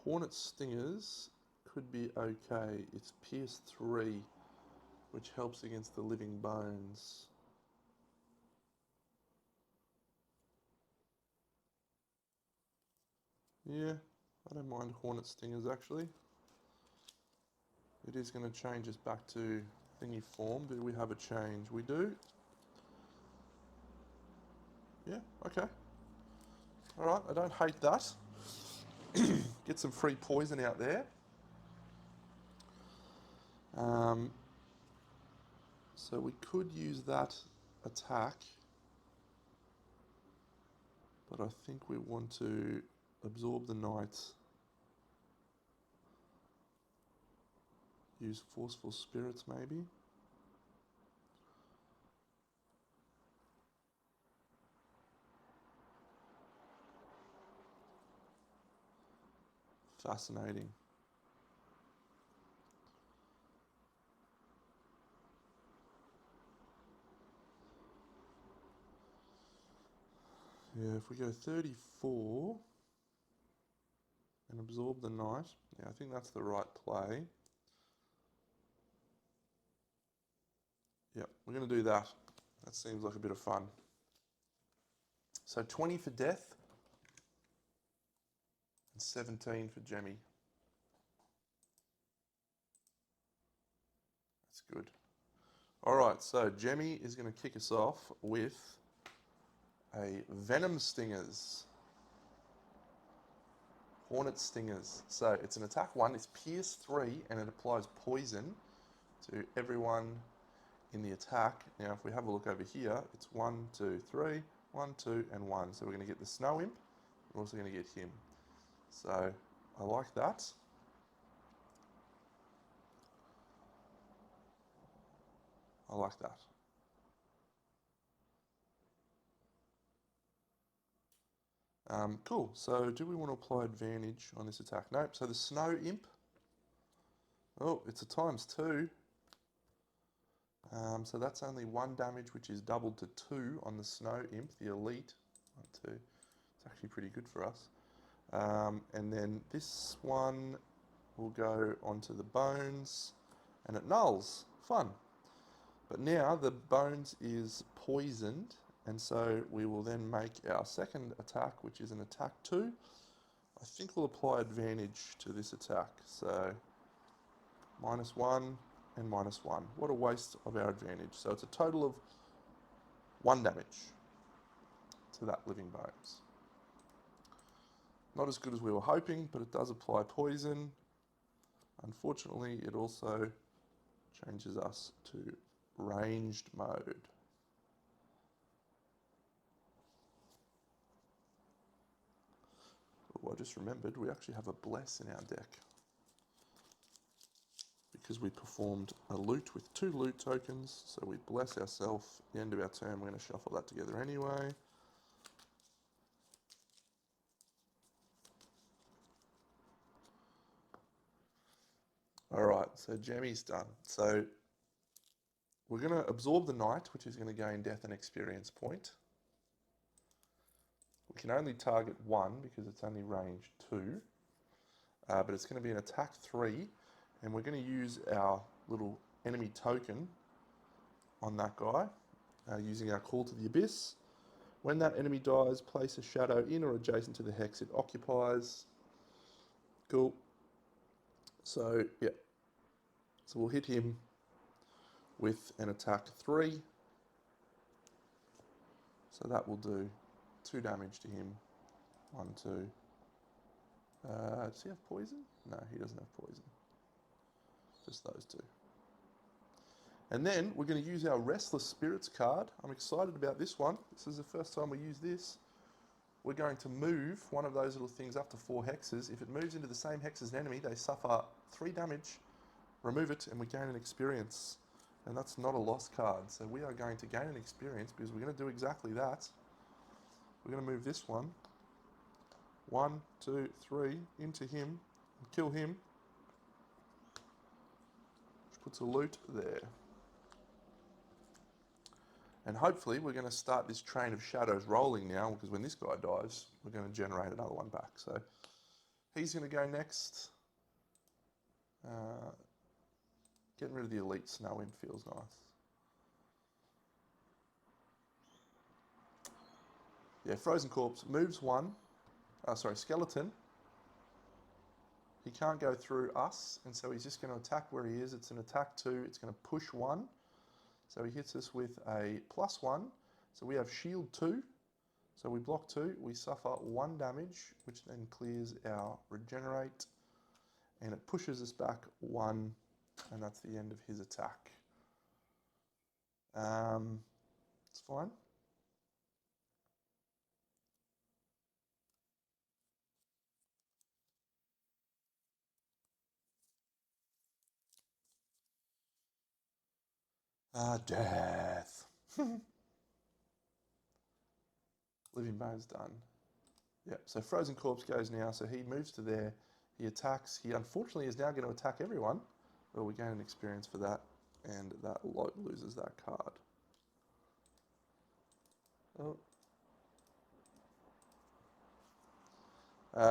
Hornet Stingers could be okay. It's Pierce 3, which helps against the living bones. Yeah, I don't mind Hornet Stingers actually. It is going to change us back to thingy form. Do we have a change? We do. Yeah, okay. Alright, I don't hate that. Get some free poison out there. So we could use that attack, but I think we want to absorb the knight. Use forceful spirits maybe. Fascinating. Yeah, if we go 34 and absorb the knight, yeah, I think that's the right play. Yep, we're going to do that. That seems like a bit of fun. So 20 for death and 17 for Jemmy. That's good. All right, so Jemmy is going to kick us off with a Venom Stingers. Hornet Stingers. So it's an attack 1, it's Pierce 3, and it applies poison to everyone in the attack. Now, if we have a look over here, it's 1, 2, 3, 1, 2, and 1. So we're going to get the Snow Imp. We're also going to get him. So I like that. I like that. Cool. So do we want to apply advantage on this attack? Nope. So the Snow Imp. Oh, it's a ×2. So that's only 1 damage, which is doubled to 2 on the Snow Imp, the Elite. 1, 2. It's actually pretty good for us. And then this one will go onto the bones, and it nulls. Fun. But now the bones is poisoned, and so we will then make our second attack, which is an attack 2. I think we'll apply advantage to this attack. So -1 and -1. What a waste of our advantage. So it's a total of 1 damage to that living bones. Not as good as we were hoping, but it does apply poison. Unfortunately, it also changes us to ranged mode. Oh, I just remembered we actually have a bless in our deck, because we performed a loot with 2 loot tokens, so we bless ourselves. At the end of our turn, we're going to shuffle that together anyway. Alright, so Jemmy's done. So we're going to absorb the knight, which is going to gain death and experience point. We can only target 1 because it's only range 2, but it's going to be an attack 3, and we're going to use our little enemy token on that guy, using our Call to the Abyss. When that enemy dies, place a shadow in or adjacent to the hex it occupies. Cool. So, yeah. So we'll hit him with an attack 3. So that will do 2 damage to him. 1, 2. Does he have poison? No, he doesn't have poison. Just those 2. And then we're going to use our Restless Spirits card. I'm excited about this one. This is the first time we use this. We're going to move one of those little things up to 4 hexes. If it moves into the same hex as an enemy, they suffer 3 damage. Remove it, and we gain an experience. And that's not a lost card. So we are going to gain an experience because we're going to do exactly that. We're going to move this one. 1, 2, 3 into him. And kill him. Which puts a loot there. And hopefully we're going to start this train of shadows rolling now, because when this guy dies, we're going to generate another one back. So he's going to go next. Getting rid of the elite snow imp feels nice. Yeah, Frozen Corpse moves one. Skeleton. He can't go through us, and so he's just going to attack where he is. It's an attack 2. It's going to push 1. So he hits us with a +1. So we have shield 2. So we block 2. We suffer 1 damage, which then clears our regenerate. And it pushes us back 1. And that's the end of his attack. It's fine. Death. Living Bone's done. Yep, so Frozen Corpse goes now, so he moves to there. He attacks. He unfortunately is now going to attack everyone. Well, we gain an experience for that, and that lot loses that card. Oh.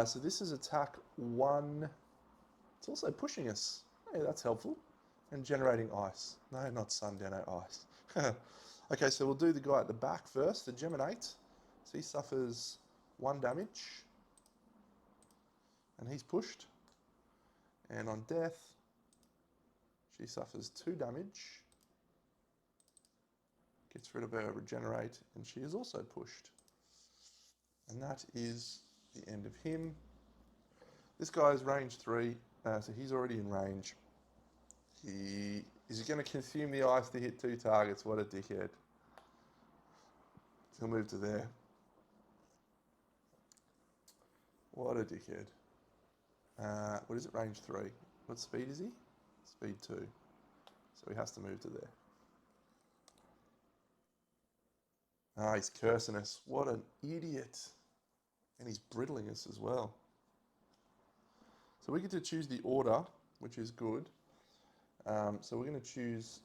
So this is attack 1. It's also pushing us. Hey, that's helpful. And generating ice. No, not Sundano ice. Okay, so we'll do the guy at the back first, the Geminate. So he suffers 1 damage. And he's pushed. And on death, she suffers 2 damage. Gets rid of her regenerate, and she is also pushed. And that is the end of him. This guy is range 3, so he's already in range. Is he going to consume the ice to hit 2 targets? What a dickhead. He'll move to there. What a dickhead. What is it? Range 3. What speed is he? Speed 2. So he has to move to there. Ah, he's cursing us. What an idiot. And he's brittling us as well. So we get to choose the order, which is good. So we're going to choose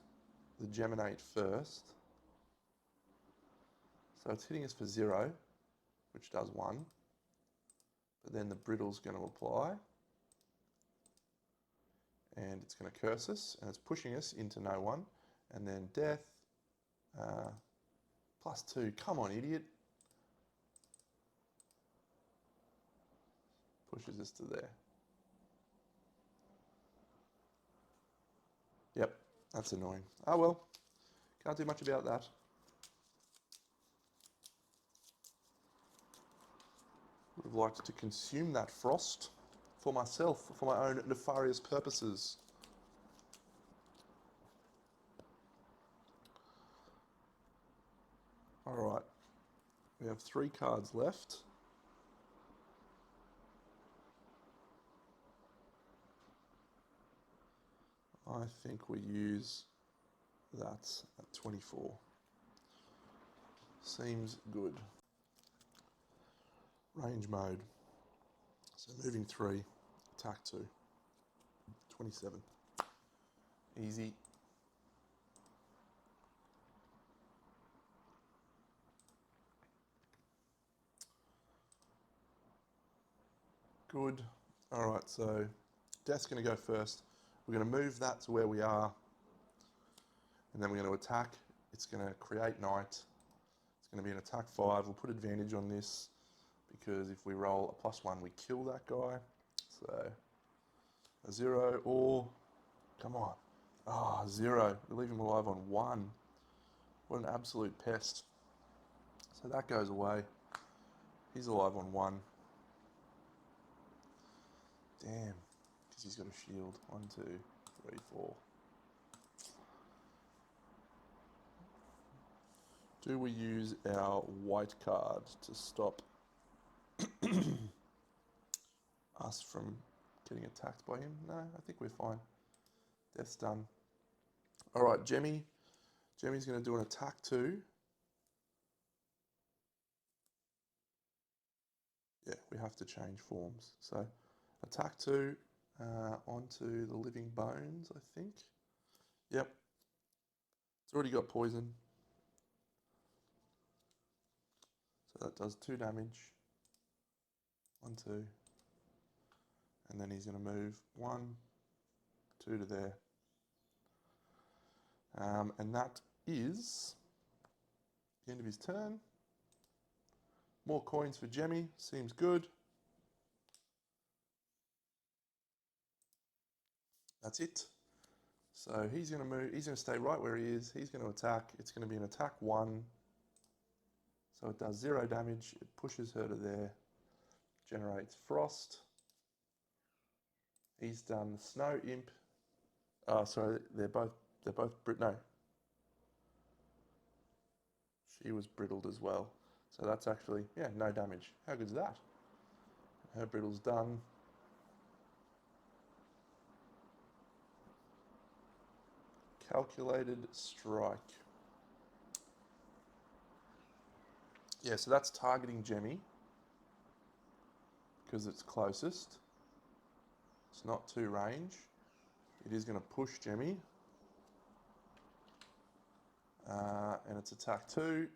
the Geminate first. So it's hitting us for 0, which does 1. But then the brittle's going to apply. And it's going to curse us, and it's pushing us into no one. And then death, +2. Come on, idiot. Pushes us to there. Yep, that's annoying. Oh well, can't do much about that. Would have liked to consume that frost for myself, for my own nefarious purposes. Alright, we have 3 cards left. I think we use that at 24. Seems good. Range mode. So moving 3, attack 2. 27. Easy. Good. Alright, so Death's going to go first. We're going to move that to where we are. And then we're going to attack. It's going to create night. It's going to be an attack 5. We'll put advantage on this because if we roll a +1, we kill that guy. So a 0 or, come on. Ah, 0. We leave him alive on 1. What an absolute pest. So that goes away. He's alive on 1. Damn, because he's got a shield. 1, 2, 3, 4. Do we use our white card to stop us from getting attacked by him? No, I think we're fine. Death's done. All right, Jemmy's going to do an attack 2. Yeah, we have to change forms. So attack 2 onto the living bones, I think. Yep. It's already got poison. So that does 2 damage. 1, 2. And then he's going to move 1, 2 to there. And that is the end of his turn. More coins for Jemmy. Seems good. That's it. So he's going to move. He's going to stay right where he is. He's going to attack. It's going to be an attack 1. So it does 0 damage. It pushes her to there. Generates frost. He's done snow imp. Sorry, they're both no. She was brittled as well. So that's actually, yeah, no damage. How good is that? Her brittle's done. Calculated strike. Yeah, so that's targeting Jemmy because it's closest. It's not 2 range. It is going to push Jemmy. And it's attack 2.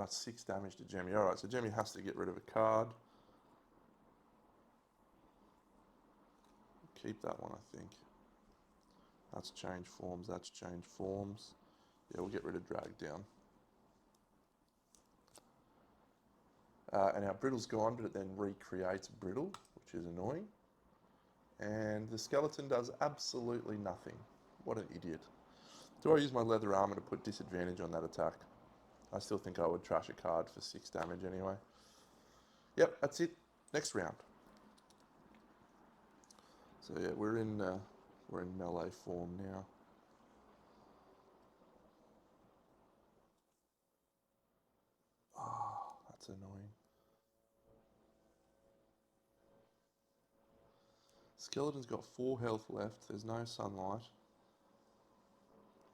6 damage to Jemmy. Alright, so Jemmy has to get rid of a card. Keep that one, I think. That's change forms. That's change forms. Yeah, we'll get rid of drag down. And our brittle's gone, but it then recreates brittle, which is annoying. And the skeleton does absolutely nothing. What an idiot. Do I use my leather armor to put disadvantage on that attack? I still think I would trash a card for 6 damage anyway. Yep, that's it. Next round. So yeah, we're in melee form now. Oh, that's annoying. Skeleton's got 4 health left. There's no sunlight.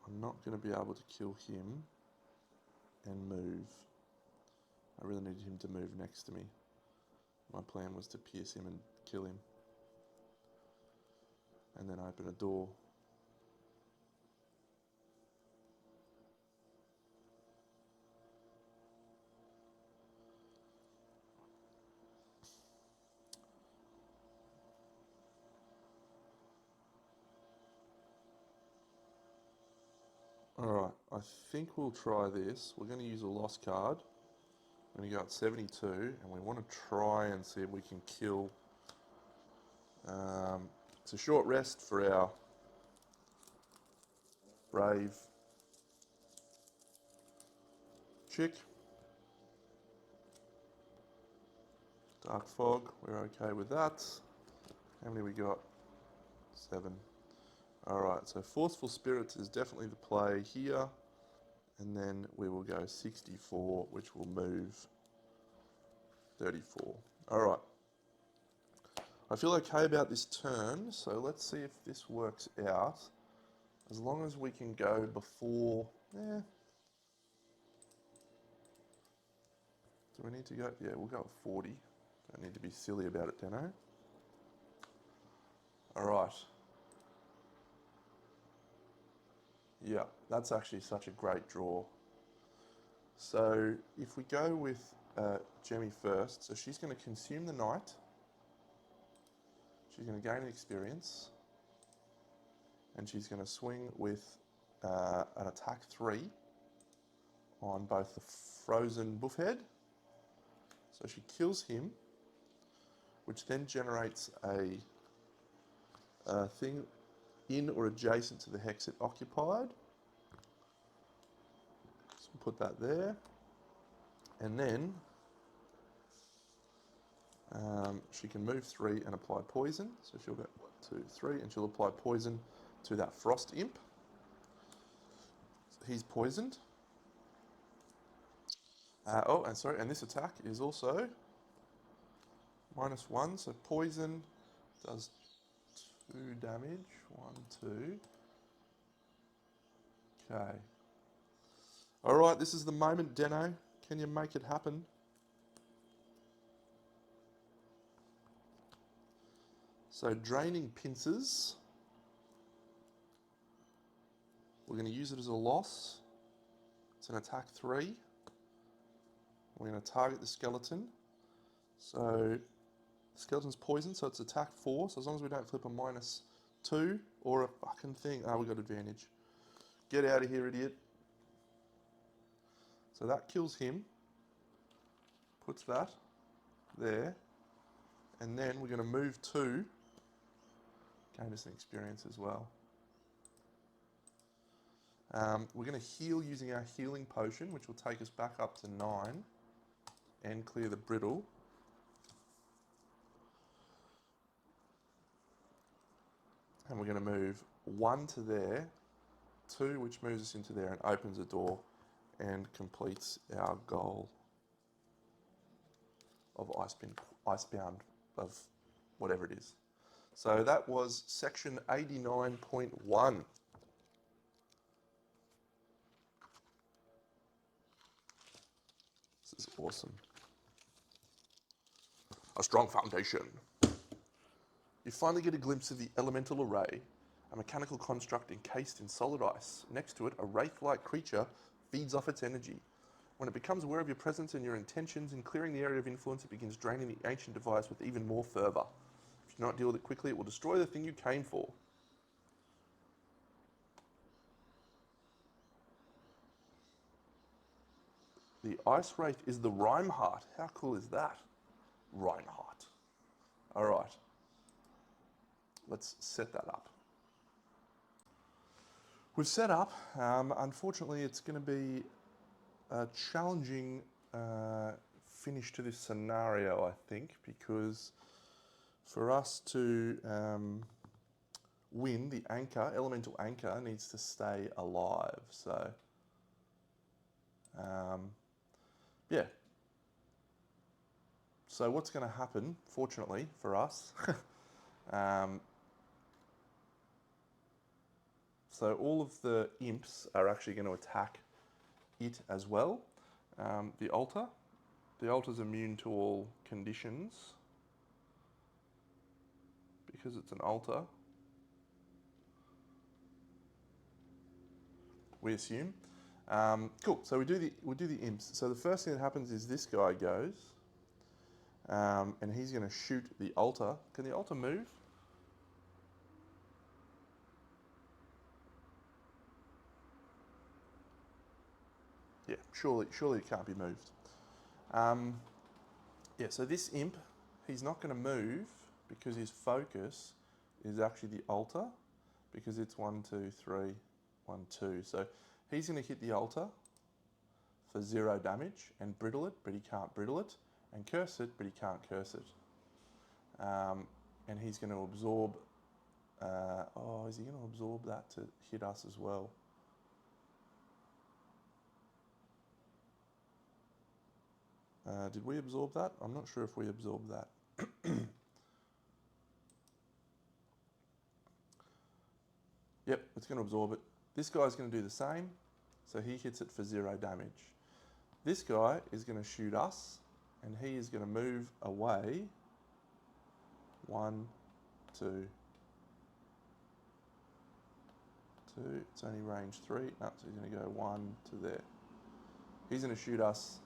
I'm not going to be able to kill him and move. I really needed him to move next to me. My plan was to pierce him and kill him. And then open a door. Alright, I think we'll try this. We're going to use a lost card. We're going to go at 72, and we want to try and see if we can kill. It's a short rest for our brave chick. Dark fog, we're okay with that. How many we got? 7. Alright, so forceful spirits is definitely the play here. And then we will go 64, which will move 34. Alright. I feel okay about this turn, so let's see if this works out. As long as we can go before... Do we need to go? Yeah, we'll go at 40. Don't need to be silly about it, Deno. Alright. Yeah, that's actually such a great draw. So if we go with Jemmy first, so she's going to consume the knight. She's going to gain an experience. And she's going to swing with an attack 3 on both the frozen buffhead. So she kills him, which then generates a thing in or adjacent to the hex it occupied. So we'll put that there. And then she can move 3 and apply poison. So she'll go 1, 2, 3, and she'll apply poison to that frost imp. So he's poisoned. And this attack is also -1, so poison does 2 damage. 1, 2. Okay. Alright, this is the moment, Deno. Can you make it happen? So, draining pincers. We're going to use it as a loss. It's an attack 3. We're going to target the skeleton. So, the skeleton's poisoned, so it's attack 4. So as long as we don't flip a -2 or a fucking thing. Ah, we got advantage. Get out of here, idiot. So that kills him. Puts that there. And then we're going to move 2. Gain us an experience as well. We're going to heal using our healing potion, which will take us back up to 9 and clear the brittle. And we're going to move 1 to there, 2 which moves us into there and opens a door and completes our goal of Icebound of whatever it is. So that was section 89.1. This is awesome. A strong foundation. You finally get a glimpse of the elemental array, a mechanical construct encased in solid ice. Next to it, a wraith-like creature feeds off its energy. When it becomes aware of your presence and your intentions in clearing the area of influence, it begins draining the ancient device with even more fervour. If you do not deal with it quickly, it will destroy the thing you came for. The Ice Wraith is the Rhymeheart. How cool is that? Rhymeheart. All right. Let's set that up. We've set up. Unfortunately, it's going to be a challenging finish to this scenario, I think, because for us to win, the anchor, elemental anchor, needs to stay alive. So, yeah. So what's going to happen, fortunately for us, so all of the imps are actually going to attack it as well. The altar's immune to all conditions because it's an altar, we assume. Cool. So we do the imps. So the first thing that happens is this guy goes, and he's going to shoot the altar. Can the altar move? Yeah, surely it can't be moved. Yeah, so this imp, he's not going to move because his focus is actually the altar, because it's 1, 2, 3, 1, 2. So he's going to hit the altar for 0 damage and brittle it, but he can't brittle it, and curse it, but he can't curse it. And he's going to absorb. Is he going to absorb that to hit us as well? Did we absorb that? I'm not sure if we absorbed that. Yep, it's going to absorb it. This guy's going to do the same, so he hits it for 0 damage. This guy is going to shoot us, and he is going to move away. 1, 2, 2. It's only range 3. No, so he's going to go 1 to there. He's going to shoot us.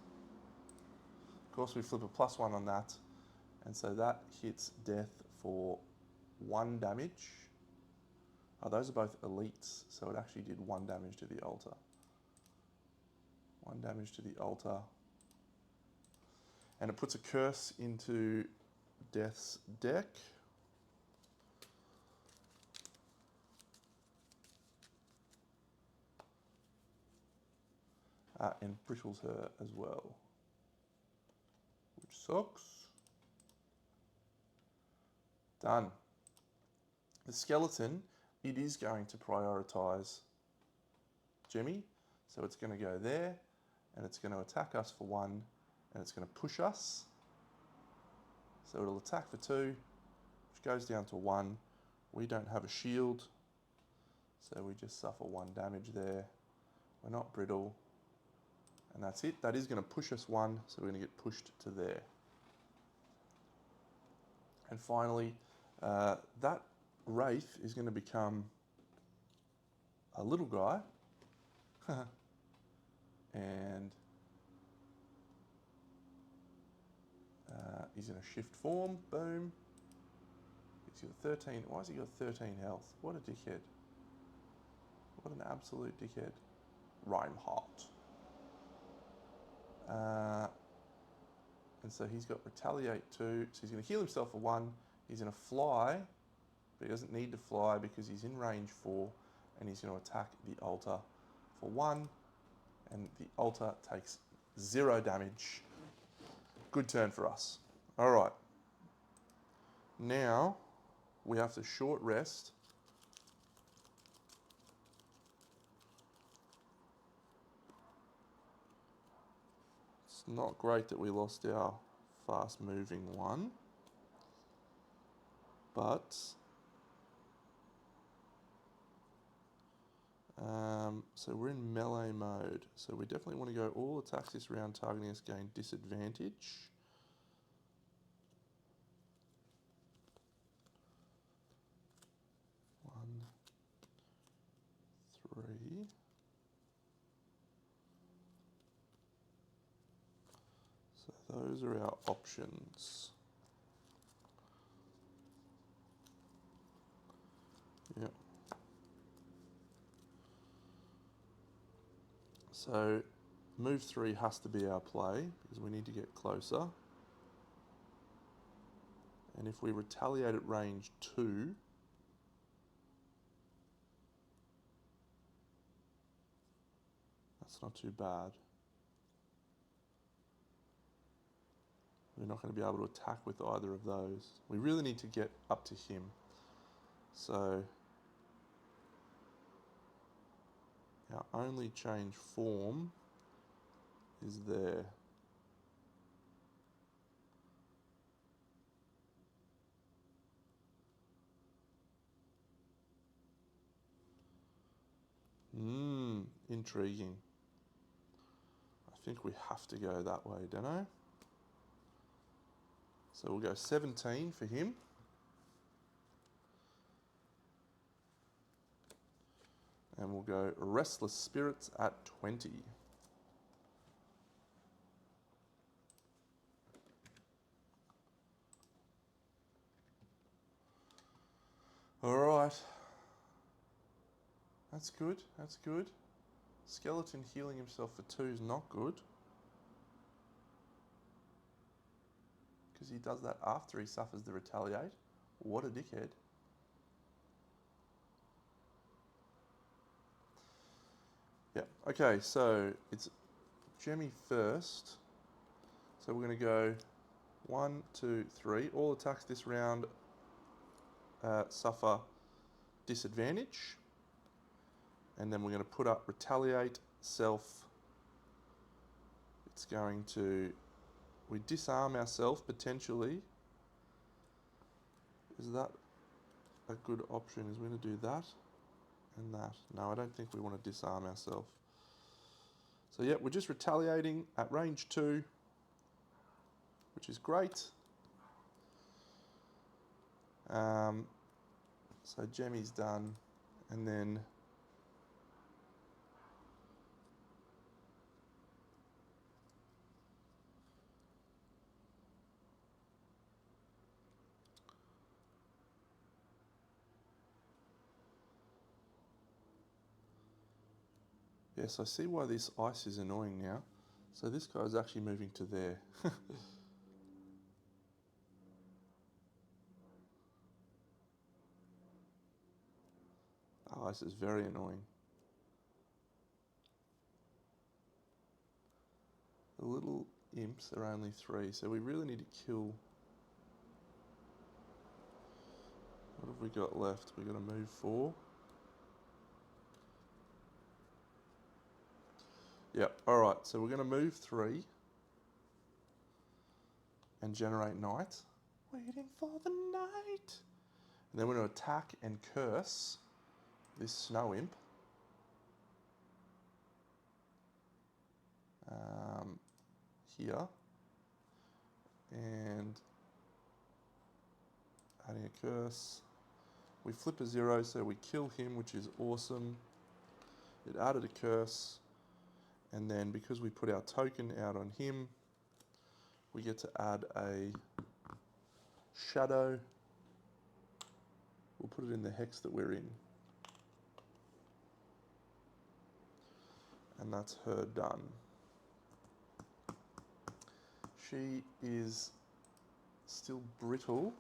Of course, we flip a +1 on that, and so that hits death for 1 damage. Oh, those are both elites, so it actually did 1 damage to the altar. 1 damage to the altar. And it puts a curse into Death's deck. And brittles her as well, which sucks. Done. The skeleton, it is going to prioritise Jimmy, so it's going to go there, and it's going to attack us for 1, and it's going to push us. So it'll attack for 2, which goes down to 1. We don't have a shield, so we just suffer 1 damage there. We're not brittle. And that's it. That is going to push us 1, so we're going to get pushed to there. And finally, that Wraith is going to become a little guy. And he's in a shift form. Boom. He's got 13. Why has he got 13 health? What a dickhead. What an absolute dickhead. Reinhardt. And so he's got Retaliate 2. So he's going to heal himself for 1. He's going to fly, but he doesn't need to fly because he's in range 4. And he's going to attack the altar for 1. And the altar takes 0 damage. Good turn for us. All right. Now we have to short rest. It's not great that we lost our fast moving one, but so we're in melee mode. So we definitely want to go all attacks this round targeting us gain disadvantage. One, three. So those are our options. Yep. So move 3 has to be our play because we need to get closer. And if we retaliate at range 2, that's not too bad. We're not going to be able to attack with either of those. We really need to get up to him. So our only change form is there. Intriguing. I think we have to go that way, don't I? So we'll go 17 for him. And we'll go Restless Spirits at 20. All right. That's good, that's good. Skeleton healing himself for 2 is not good. Because he does that after he suffers the retaliate. What a dickhead. Yeah, okay, so it's Jemmy first. So we're going to go 1, 2, 3. All attacks this round suffer disadvantage. And then we're going to put up retaliate, self. It's going to, we disarm ourselves potentially. Is that a good option? Is we're going to do that and that? No, I don't think we want to disarm ourselves. So yeah, we're just retaliating at range 2, which is great. So Jemmy's done, and then yes, I see why this ice is annoying now. So this guy's actually moving to there. Oh, this is very annoying. The little imps are only 3, so we really need to kill. What have we got left? We've got to move 4. Yep, alright, so we're going to move 3 and generate night. Waiting for the night. And then we're going to attack and curse this snow imp. here, and adding a curse. We flip a 0, so we kill him, which is awesome. It added a curse, and then because we put our token out on him, we get to add a shadow. We'll put it in the hex that we're in. And that's her done. She is still brittle.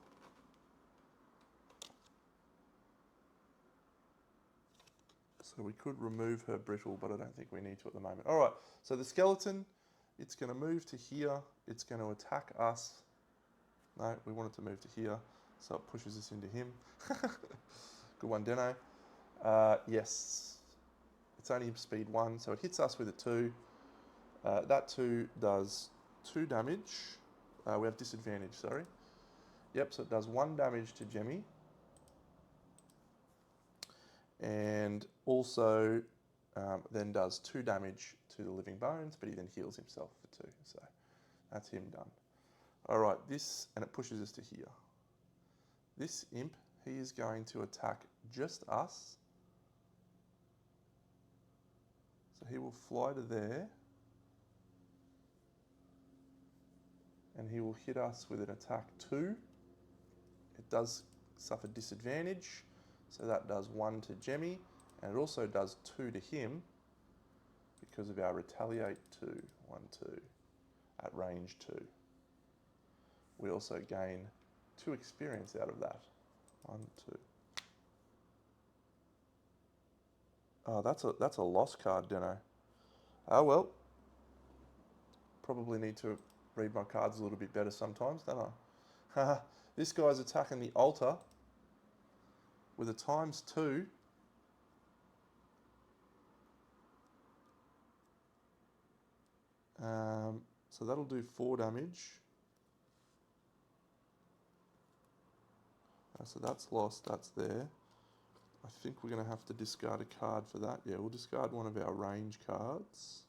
So we could remove her brittle, but I don't think we need to at the moment. All right, so the skeleton, it's going to move to here. It's going to attack us. No, we want it to move to here, so it pushes us into him. Good one, Deno. Yes, it's only speed 1, so it hits us with a 2. That 2 does 2 damage. We have disadvantage, sorry. Yep, so it does 1 damage to Jemmy. And also then does 2 damage to the living bones, but he then heals himself for 2. So that's him done. All right, and it pushes us to here. This imp, he is going to attack just us. So he will fly to there. And he will hit us with an attack 2. It does suffer disadvantage. So that does 1 to Jemmy, and it also does 2 to him because of our retaliate 2, 1, 2, at range 2. We also gain 2 experience out of that. 1, 2. Oh, that's a lost card, Deno. Oh well. Probably need to read my cards a little bit better sometimes, don't I? This guy's attacking the altar with a ×2. So that'll do 4 damage. So that's lost, that's there. I think we're going to have to discard a card for that. Yeah, we'll discard one of our range cards.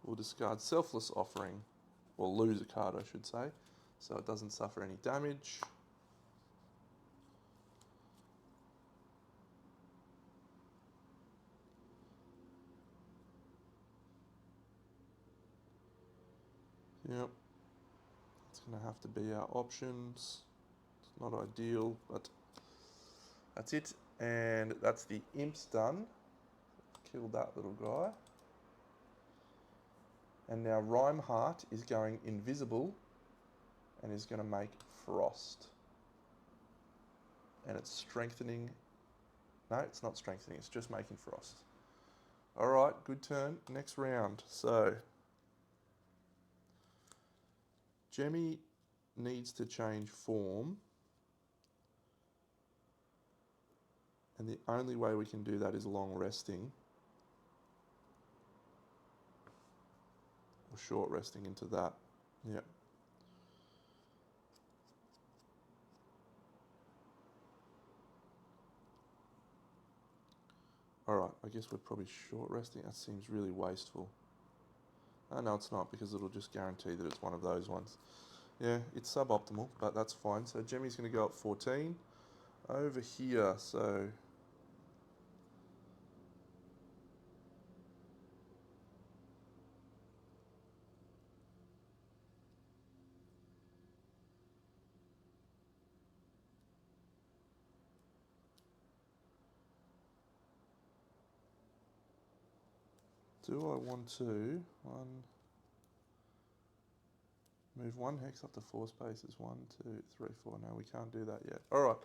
We'll discard Selfless Offering, or lose a card I should say, so it doesn't suffer any damage. Yep, it's going to have to be our options. It's not ideal, but that's it. And that's the imps done. Killed that little guy. And now Rhymeheart is going invisible and is going to make frost. And it's strengthening. No, it's not strengthening, it's just making frost. All right, good turn. Next round. So Jemmy needs to change form. And the only way we can do that is long resting. Or short resting into that. Yep. Alright, I guess we're probably short resting. That seems really wasteful. Oh, no, it's not, because it'll just guarantee that it's one of those ones. Yeah, it's suboptimal, but that's fine. So Jemmy's going to go up 14. Over here, so... do I want to move 1 hex up to 4 spaces? 1, 2, 3, 4. No, we can't do that yet. All right,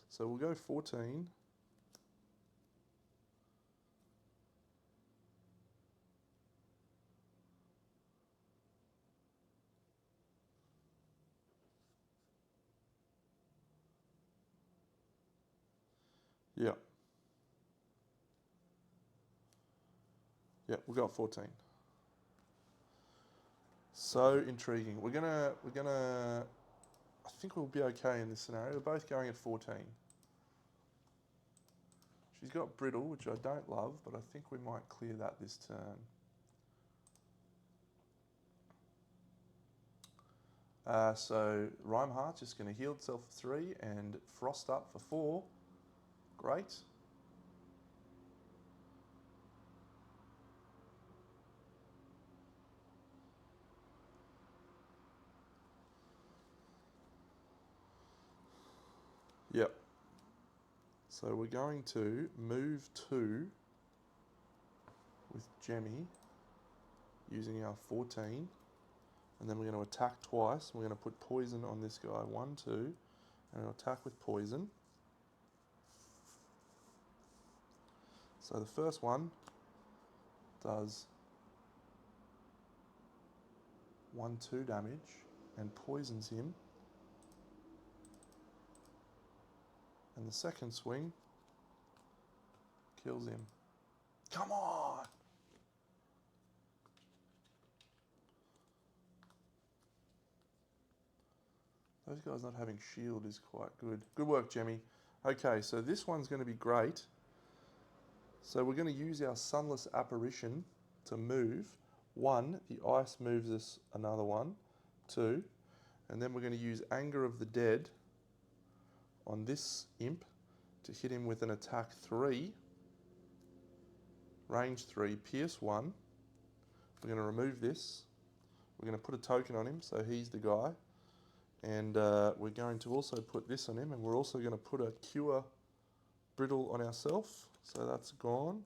so we'll go 14. Yeah. Yeah, we'll go up 14. So intriguing. We're gonna. I think we'll be okay in this scenario. We're both going at 14. She's got brittle, which I don't love, but I think we might clear that this turn. So Rhymeheart's just going to heal itself for 3 and Frost up for 4. Great. Yep. So we're going to move 2 with Jemmy using our 14. And then we're going to attack twice. We're going to put poison on this guy. 1, 2. And I'll attack with poison. So the first one does 1, 2 damage and poisons him. And the second swing kills him. Come on! Those guys not having shield is quite good. Good work, Jemmy. Okay, so this one's going to be great. So we're going to use our Sunless Apparition to move. 1, the ice moves us another 1. 2, and then we're going to use Anger of the Dead on this imp to hit him with an attack 3. Range 3, pierce 1. We're going to remove this. We're going to put a token on him, so he's the guy. And we're going to also put this on him, and we're also going to put a Cure Brittle on ourselves. So that's gone.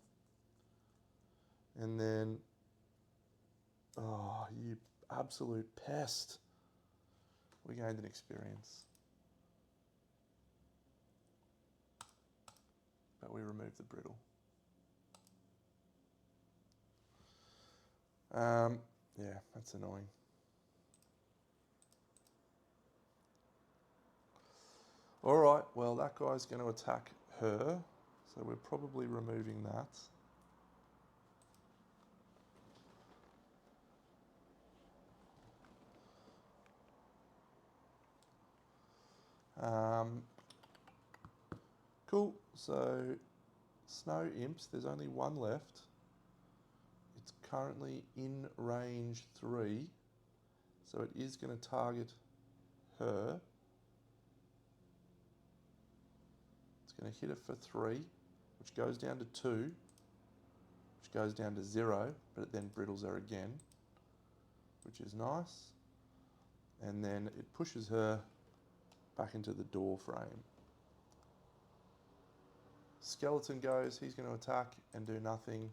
And then, oh, you absolute pest. We gained an experience. But we removed the Brittle. Yeah, that's annoying. All right, well, that guy's going to attack her, so we're probably removing that. Cool, so Snow Imps, there's only 1 left. It's currently in range 3, so it is going to target her. It's going to hit it for 3, which goes down to 2, which goes down to 0, but it then brittles her again, which is nice. And then it pushes her back into the door frame. Skeleton goes, he's going to attack and do nothing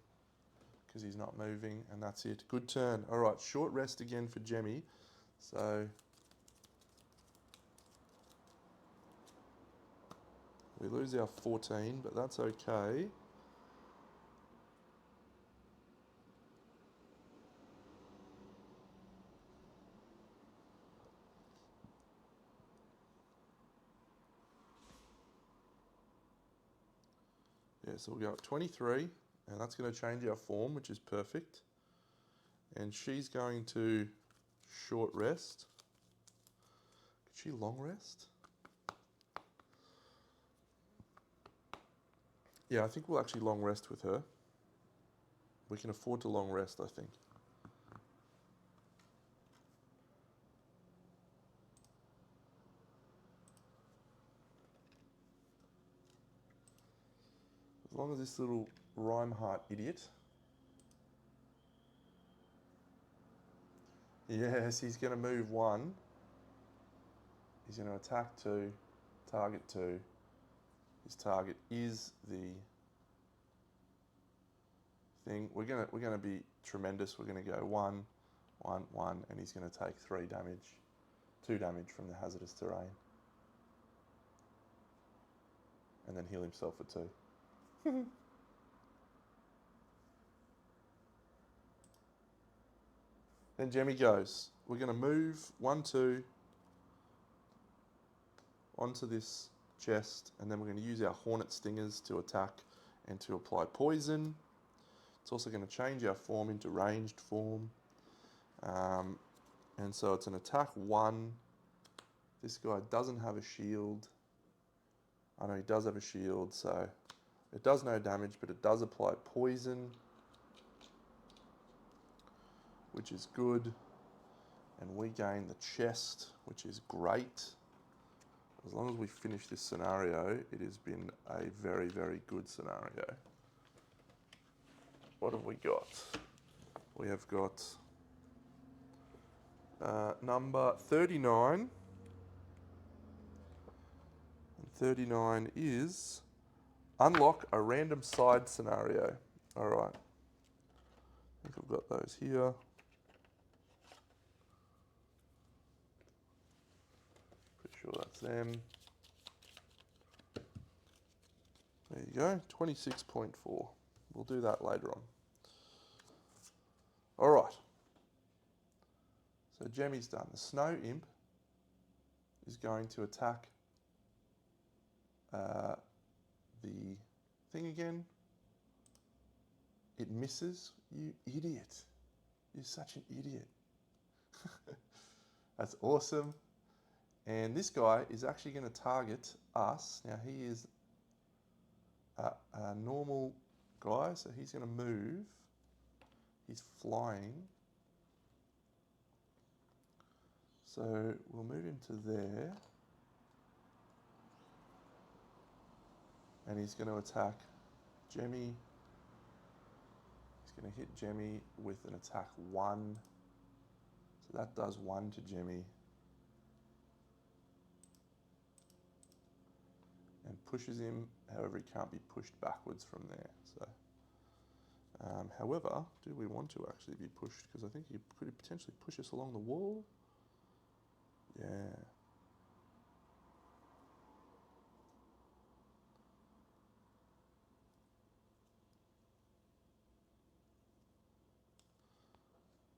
because he's not moving, and that's it. Good turn. All right, short rest again for Jemmy. So we lose our 14, but that's okay. Yeah, so we'll go up 23, and that's going to change our form, which is perfect. And she's going to short rest. Could she long rest? Yeah, I think we'll actually long rest with her. We can afford to long rest, I think. As long as this little Rhymeheart idiot. Yes, he's going to move 1. He's going to attack 2, target 2. His target is the thing. We're going to be tremendous. We're going to go 1, 1, 1, and he's going to take 3 damage, 2 damage from the hazardous terrain, and then heal himself for 2. Then Jemmy goes. We're going to move 1, 2 onto this chest, and then we're going to use our Hornet Stingers to attack and to apply poison. It's also going to change our form into ranged form. And so it's an attack 1 This guy doesn't have a shield. I know he does have a shield, so it does no damage, but it does apply poison, which is good. And we gain the chest, which is great. As long as we finish this scenario, it has been a very, very good scenario. What have we got? We have got number 39. And 39 is unlock a random side scenario. All right. I think I've got those here. Pretty sure that's them. There you go, 26.4. We'll do that later on. All right. So Jemmy's done. The Snow Imp is going to attack the thing again. It misses. You idiot. You're such an idiot. That's awesome. And this guy is actually going to target us. Now he is a normal guy, so he's going to move. He's flying. So we'll move him to there. And he's going to attack Jemmy. He's going to hit Jemmy with an attack 1. So that does 1 to Jemmy. And pushes him, however he can't be pushed backwards from there. So, however, do we want to actually be pushed? Because I think he could potentially push us along the wall. Yeah.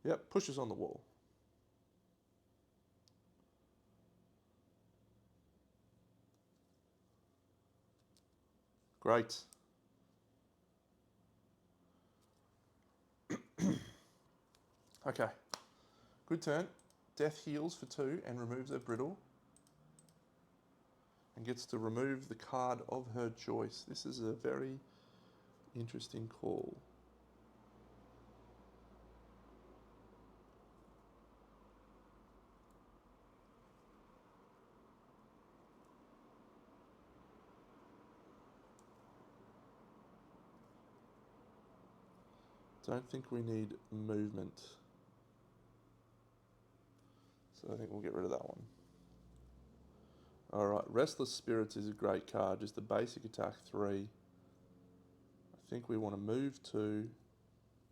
Yep, push us on the wall. Great. Okay. Good turn. Death heals for 2 and removes her brittle. And gets to remove the card of her choice. This is a very interesting call. Don't think we need movement. So I think we'll get rid of that one. Alright, Restless Spirits is a great card, just a basic attack 3. I think we want to move 2.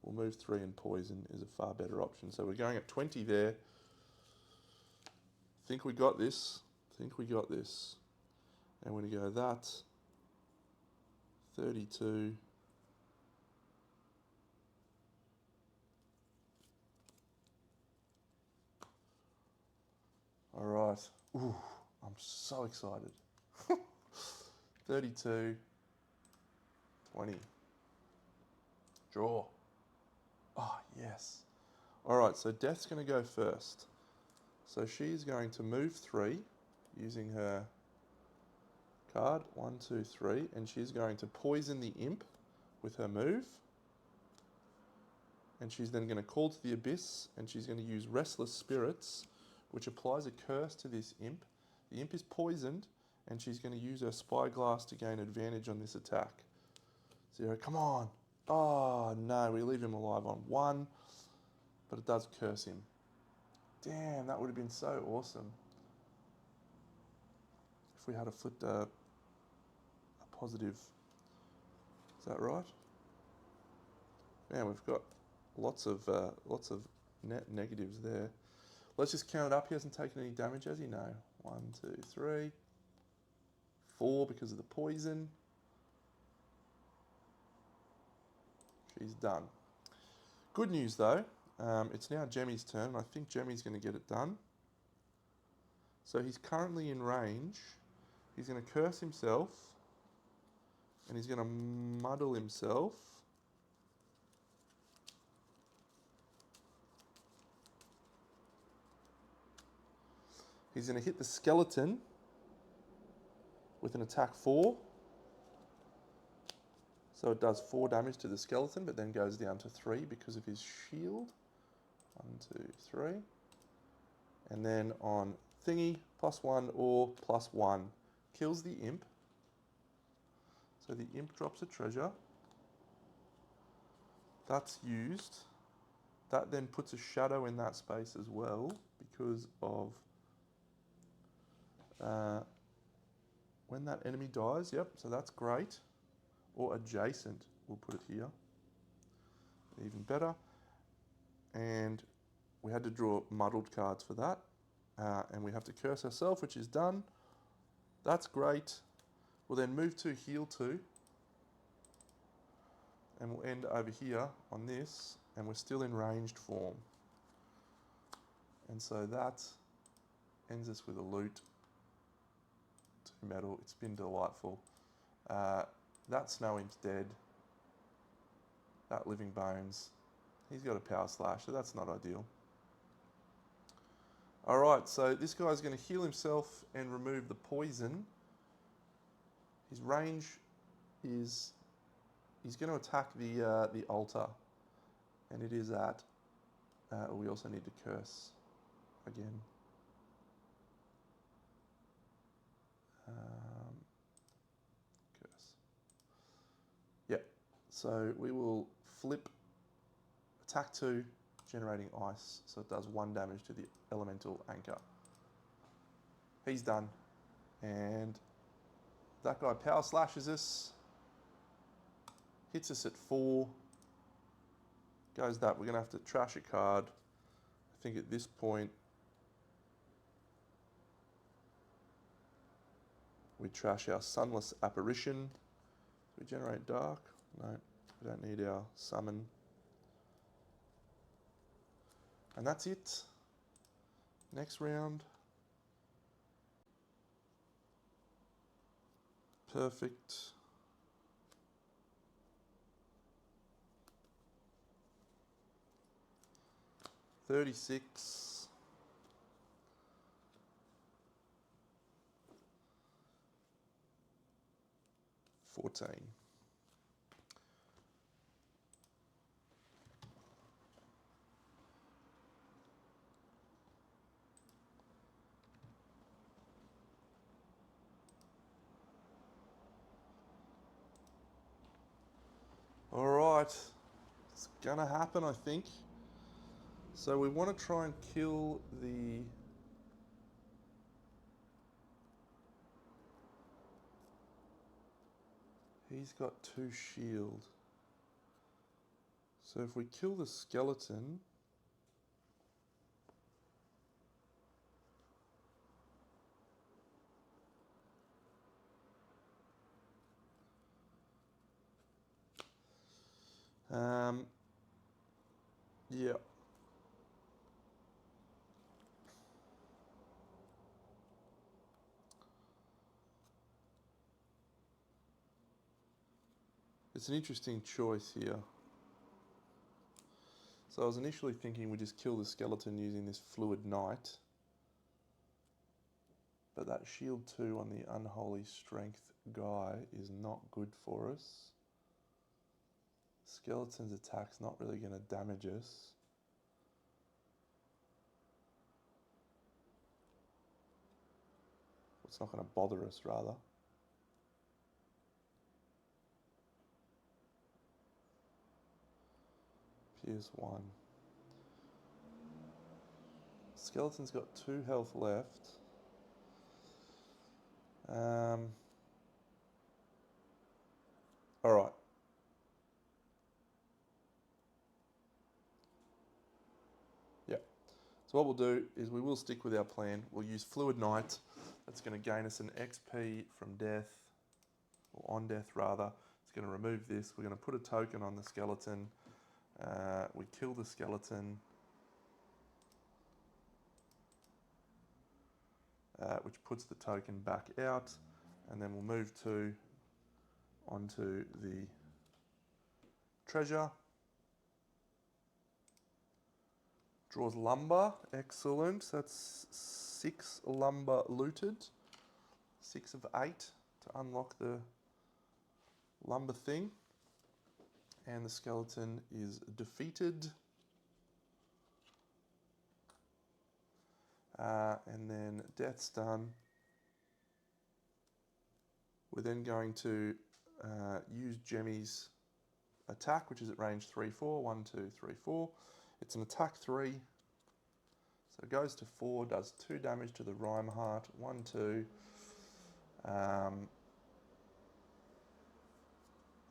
We'll move 3 and poison is a far better option. So we're going at 20 there. Think we got this. Think we got this. And we're going to go that. 32. All right. Ooh, I'm so excited. 32. 20. Draw. Oh, yes. All right, so Death's going to go first. So she's going to move 3 using her card. 1, 2, 3. And she's going to poison the imp with her move. And she's then going to call to the abyss, and she's going to use Restless Spirits, which applies a curse to this imp. The imp is poisoned, and she's going to use her spyglass to gain advantage on this attack. 0, come on. Oh, no, we leave him alive on 1, but it does curse him. Damn, that would have been so awesome. If we had flipped a positive. Is that right? Man, we've got lots of net negatives there. Let's just count it up. He hasn't taken any damage, has he? No. 1, 2, 3. 4 because of the poison. She's done. Good news though. It's now Jemmy's turn. I think Jemmy's going to get it done. So he's currently in range. He's going to curse himself. And he's going to muddle himself. He's going to hit the skeleton with an attack 4. So it does 4 damage to the skeleton, but then goes down to 3 because of his shield. 1, 2, 3. And then on thingy, +1 or +1. Kills the imp. So the imp drops a treasure. That's used. That then puts a shadow in that space as well because of when that enemy dies. Yep, so that's great. Or adjacent, we'll put it here. Even better. And we had to draw muddled cards for that. And we have to curse ourselves, which is done. That's great. We'll then move to heal 2. And we'll end over here on this. And we're still in ranged form. And so that ends us with a loot. 2 metal. It's been delightful. That snow imp's dead. That living bones. He's got a power slash, so that's not ideal. Alright, so this guy's going to heal himself and remove the poison. His range is... He's going to attack the altar. And it is at... we also need to curse again. Curse. Yep. So we will flip attack 2, generating ice. So it does 1 damage to the elemental anchor. He's done. And that guy power slashes us. Hits us at 4. Goes that. We're going to have to trash a card. I think at this point we trash our sunless apparition. Do we generate dark? No, we don't need our summon. And that's it. Next round. Perfect. $36. $14. All right, it's gonna happen, I think. So we want to try and kill the... He's got 2 shield. So if we kill the skeleton... yeah. It's an interesting choice here. So I was initially thinking we just kill the skeleton using this Fluid Knight. But that shield 2 on the Unholy Strength guy is not good for us. Skeleton's attack's not really going to damage us. It's not going to bother us, rather. Pierce 1. Skeleton's got 2 health left. Alright. Yeah. So what we'll do is we will stick with our plan. We'll use Fluid Knight. That's going to gain us an XP from death, or on death rather. It's going to remove this. We're going to put a token on the skeleton. We kill the skeleton, which puts the token back out, and then we'll move onto the treasure. Draws lumber, excellent. That's 6 lumber looted. 6 of 8 to unlock the lumber thing. And the skeleton is defeated. And then death's done. We're then going to use Jemmy's attack, which is at range 3-4. 1, 2, 3, 4. It's an attack 3. So it goes to 4, does 2 damage to the Rhyme Heart. 1, 2.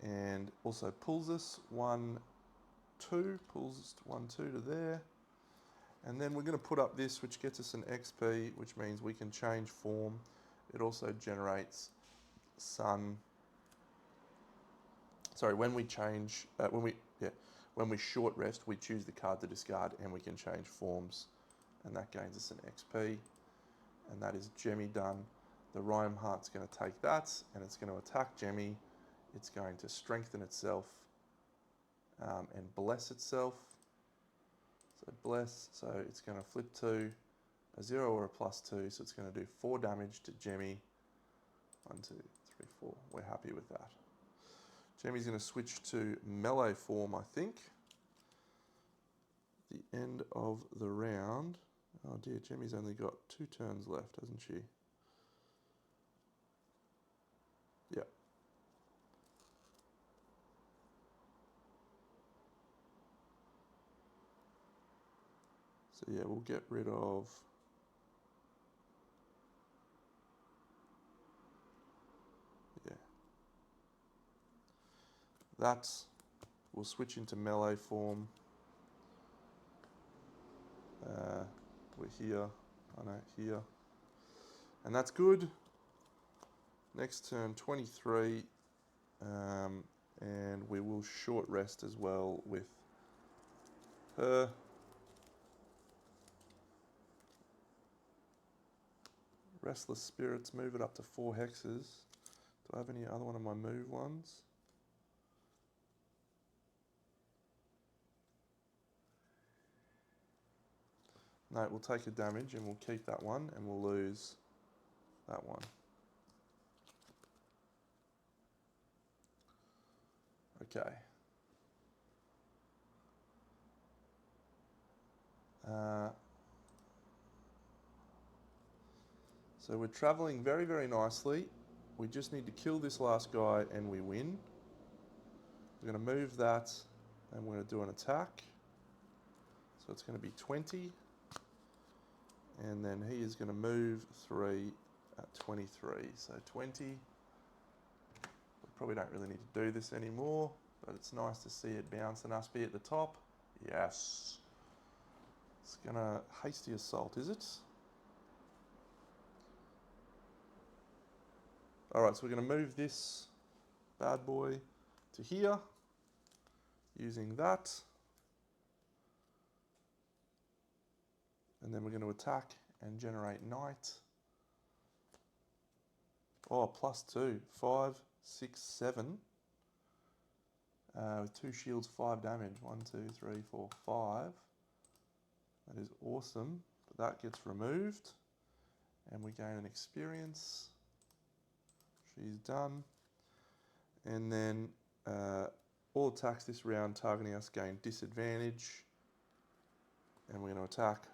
And also pulls us 1, 2. Pulls us 1, 2 to there. And then we're going to put up this, which gets us an XP, which means we can change form. It also generates sun. Sorry, when we change, when we short rest, we choose the card to discard, and we can change forms, and that gains us an XP. And that is Jemmy done. The Rhyme Heart's going to take that, and it's going to attack Jemmy. It's going to strengthen itself and bless itself. So bless, so it's going to flip to a 0 or a +2, so it's going to do 4 damage to Jemmy. 1, 2, 3, 4. We're happy with that. Jemmy's going to switch to melee form, I think. At the end of the round. Oh dear, Jemmy's only got 2 turns left, hasn't she? Yeah. So yeah, we'll get rid of... Yeah. We'll switch into melee form. We're here. Oh no, here. And that's good. Next turn, 23. And we will short rest as well with her. Restless Spirits, move it up to 4 hexes. Do I have any other one of my move ones? No, we'll take a damage and we'll keep that one, and we'll lose that one. Okay. So we're traveling very, very nicely. We just need to kill this last guy and we win. We're going to move that and we're going to do an attack. So it's going to be 20. And then he is going to move 3 at 23. So 20. We probably don't really need to do this anymore, but it's nice to see it bounce and us be at the top. Yes. It's going to hasty assault, is it? Alright, so we're going to move this bad boy to here, using that. And then we're going to attack and generate night. Oh, +2. 5, 6, 7. With 2 shields, 5 damage. 1, 2, 3, 4, 5. That is awesome. But that gets removed. And we gain an experience. She's done. And then all attacks this round targeting us gain disadvantage. And we're going to attack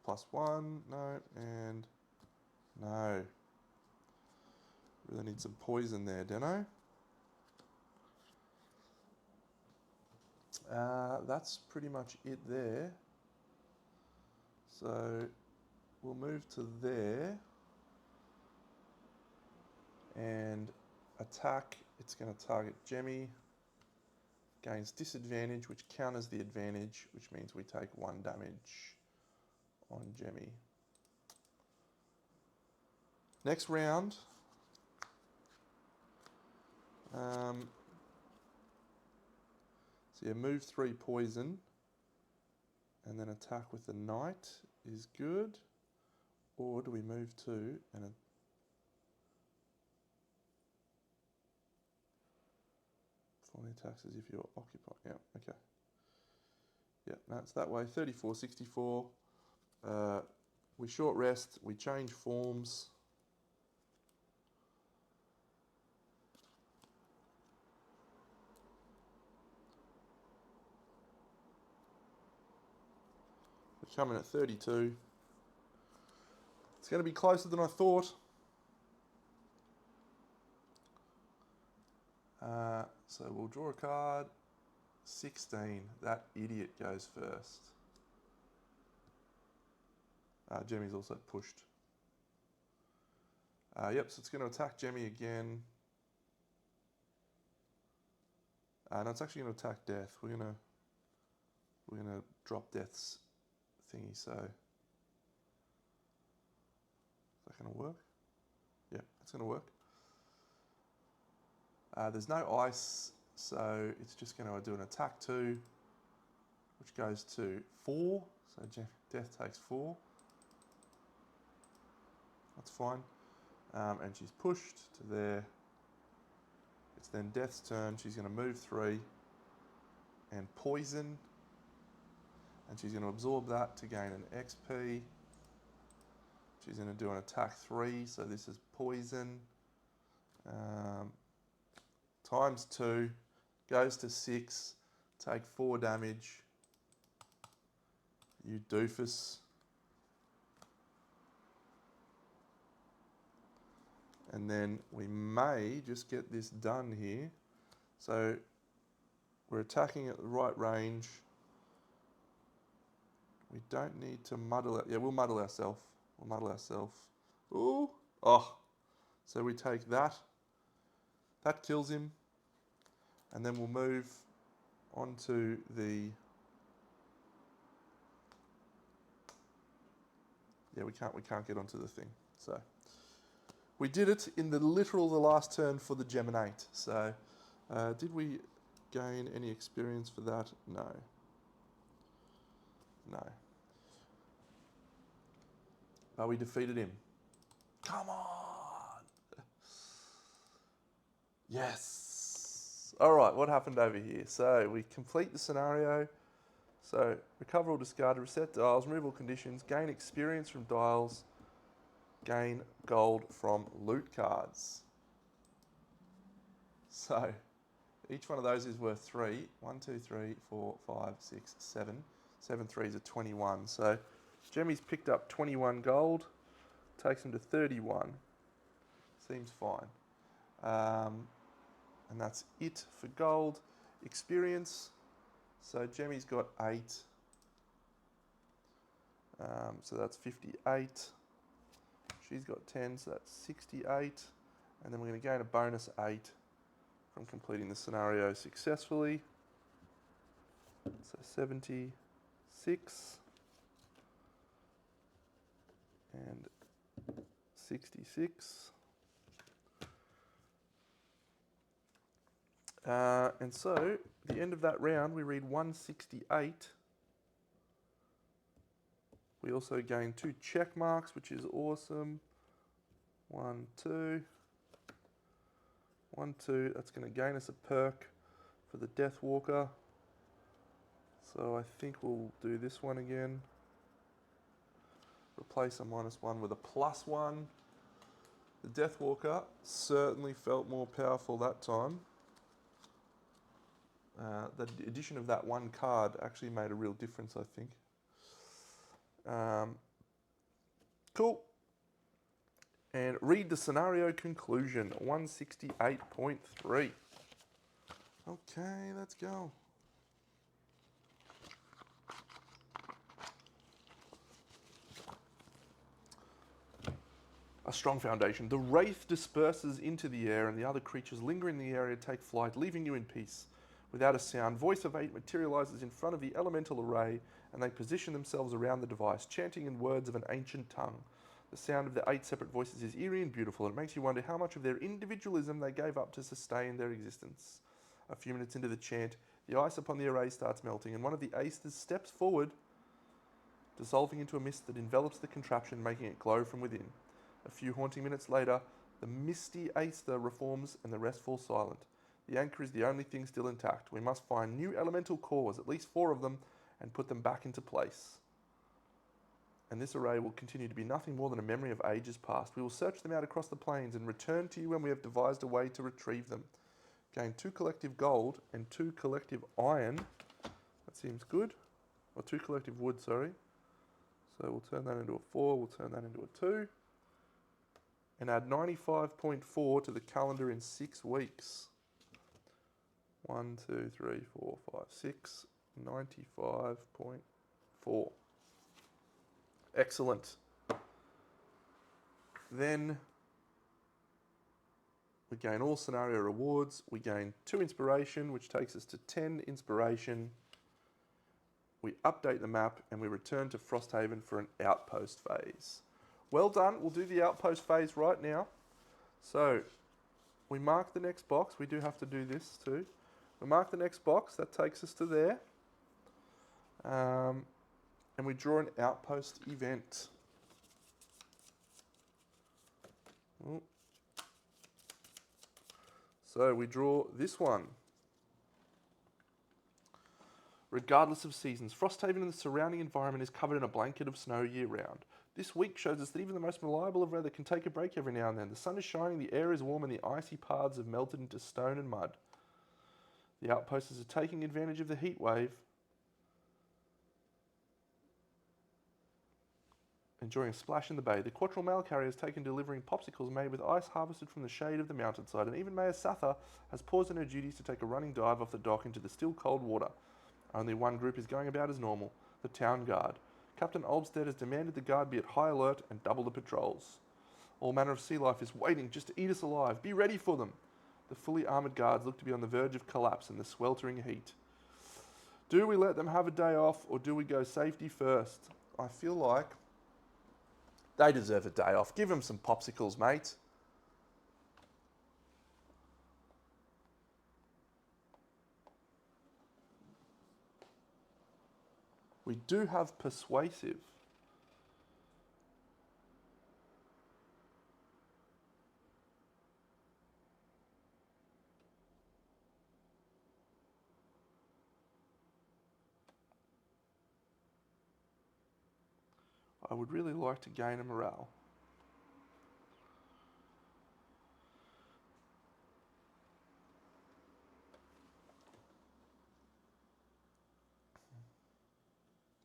for +1. No, and no. Really need some poison there, Deno. That's pretty much it there. So we'll move to there. And attack, it's going to target Jemmy. Gains disadvantage, which counters the advantage, which means we take 1 damage on Jemmy. Next round. So yeah, move 3 poison. And then attack with the knight is good. Or do we move 2 and perform the attacks as if you're occupied? Yeah, okay. Yeah, that's that way. 34, 64. We'll we short rest, we change forms. We're coming at 32. It's going to be closer than I thought. So we'll draw a card. 16. That idiot goes first. Jemmy's also pushed. Yep, so it's going to attack Jemmy again. No, it's actually going to attack Death. We're gonna drop Death's thingy. So is that going to work? Yeah, it's going to work. There's no ice, so it's just going to do an attack 2, which goes to 4. So Death takes 4. That's fine. And she's pushed to there. It's then Death's turn. She's going to move 3 and poison. And she's going to absorb that to gain an XP. She's going to do an attack 3, so this is poison. Times 2, goes to 6, take 4 damage. You doofus. And then we may just get this done here. So we're attacking at the right range. We don't need to muddle it. Yeah, we'll muddle ourselves. We'll muddle ourselves. Ooh. Oh. So we take that. That kills him. And then we'll move onto the... Yeah, we can't get onto the thing. So we did it in the last turn for the Geminate. So did we gain any experience for that? No. No. But we defeated him. Come on! Yes! Alright, what happened over here? So we complete the scenario. So recover or discard, reset dials, remove all conditions, gain experience from dials, gain gold from loot cards. So each one of those is worth 3. 1, 2, 3, 4, 5, 6, 7. 7 threes are 21. So Jemmy's picked up 21 gold, takes him to 31. Seems fine. And that's it for gold. Experience. So Jemmy's got 8. So that's 58. She's got 10, so that's 68. And then we're going to gain a bonus 8 from completing the scenario successfully. So 76. And 66. And so, at the end of that round, we read 168. We also gain 2 check marks, which is awesome. 1, 2. 1, 2. That's going to gain us a perk for the Death Walker. So I think we'll do this one again. Replace a -1 with a +1. The Death Walker certainly felt more powerful that time. The addition of that 1 card actually made a real difference, I think. Cool. And read the scenario conclusion, 168.3. Okay, let's go. A strong foundation. The wraith disperses into the air and the other creatures linger in the area take flight, leaving you in peace. Without a sound, Voice of 8 materializes in front of the elemental array and they position themselves around the device, chanting in words of an ancient tongue. The sound of the 8 separate voices is eerie and beautiful, and it makes you wonder how much of their individualism they gave up to sustain their existence. A few minutes into the chant, the ice upon the array starts melting, and one of the Aesthers steps forward, dissolving into a mist that envelops the contraption, making it glow from within. A few haunting minutes later, the misty Aesther reforms and the rest fall silent. The anchor is the only thing still intact. We must find new elemental cores, at least 4 of them, and put them back into place. and this array will continue to be nothing more than a memory of ages past. We will search them out across the plains and return to you when we have devised a way to retrieve them. Gain 2 collective gold and 2 collective iron. That seems good. Or 2 collective wood, sorry. So we'll turn that into a 4, we'll turn that into a 2. And add 95.4 to the calendar in 6 weeks. 1, 2, 3, 4, 5, 6. 95.4. Excellent. Then we gain all scenario rewards. We gain 2 inspiration, which takes us to 10 inspiration. We update the map and we return to Frosthaven for an outpost phase. Well done. We'll do the outpost phase right now. So we mark the next box. We do have to do this too. We mark the next box. That takes us to there. And we draw an outpost event. Ooh. So we draw this one. Regardless of seasons, Frosthaven and the surrounding environment is covered in a blanket of snow year-round. This week shows us that even the most reliable of weather can take a break every now and then. The sun is shining, the air is warm, and the icy paths have melted into stone and mud. The outposts are taking advantage of the heat wave, enjoying a splash in the bay. The Quattral mail carrier has taken delivering popsicles made with ice harvested from the shade of the mountainside, and even Mayor Satha has paused in her duties to take a running dive off the dock into the still cold water. Only one group is going about as normal, the town guard. Captain Olmsted has demanded the guard be at high alert and double the patrols. All manner of sea life is waiting just to eat us alive. Be ready for them. The fully armoured guards look to be on the verge of collapse in the sweltering heat. Do we let them have a day off, or do we go safety first? I feel like they deserve a day off. Give them some popsicles, mate. We do have persuasive. I would really like to gain a morale.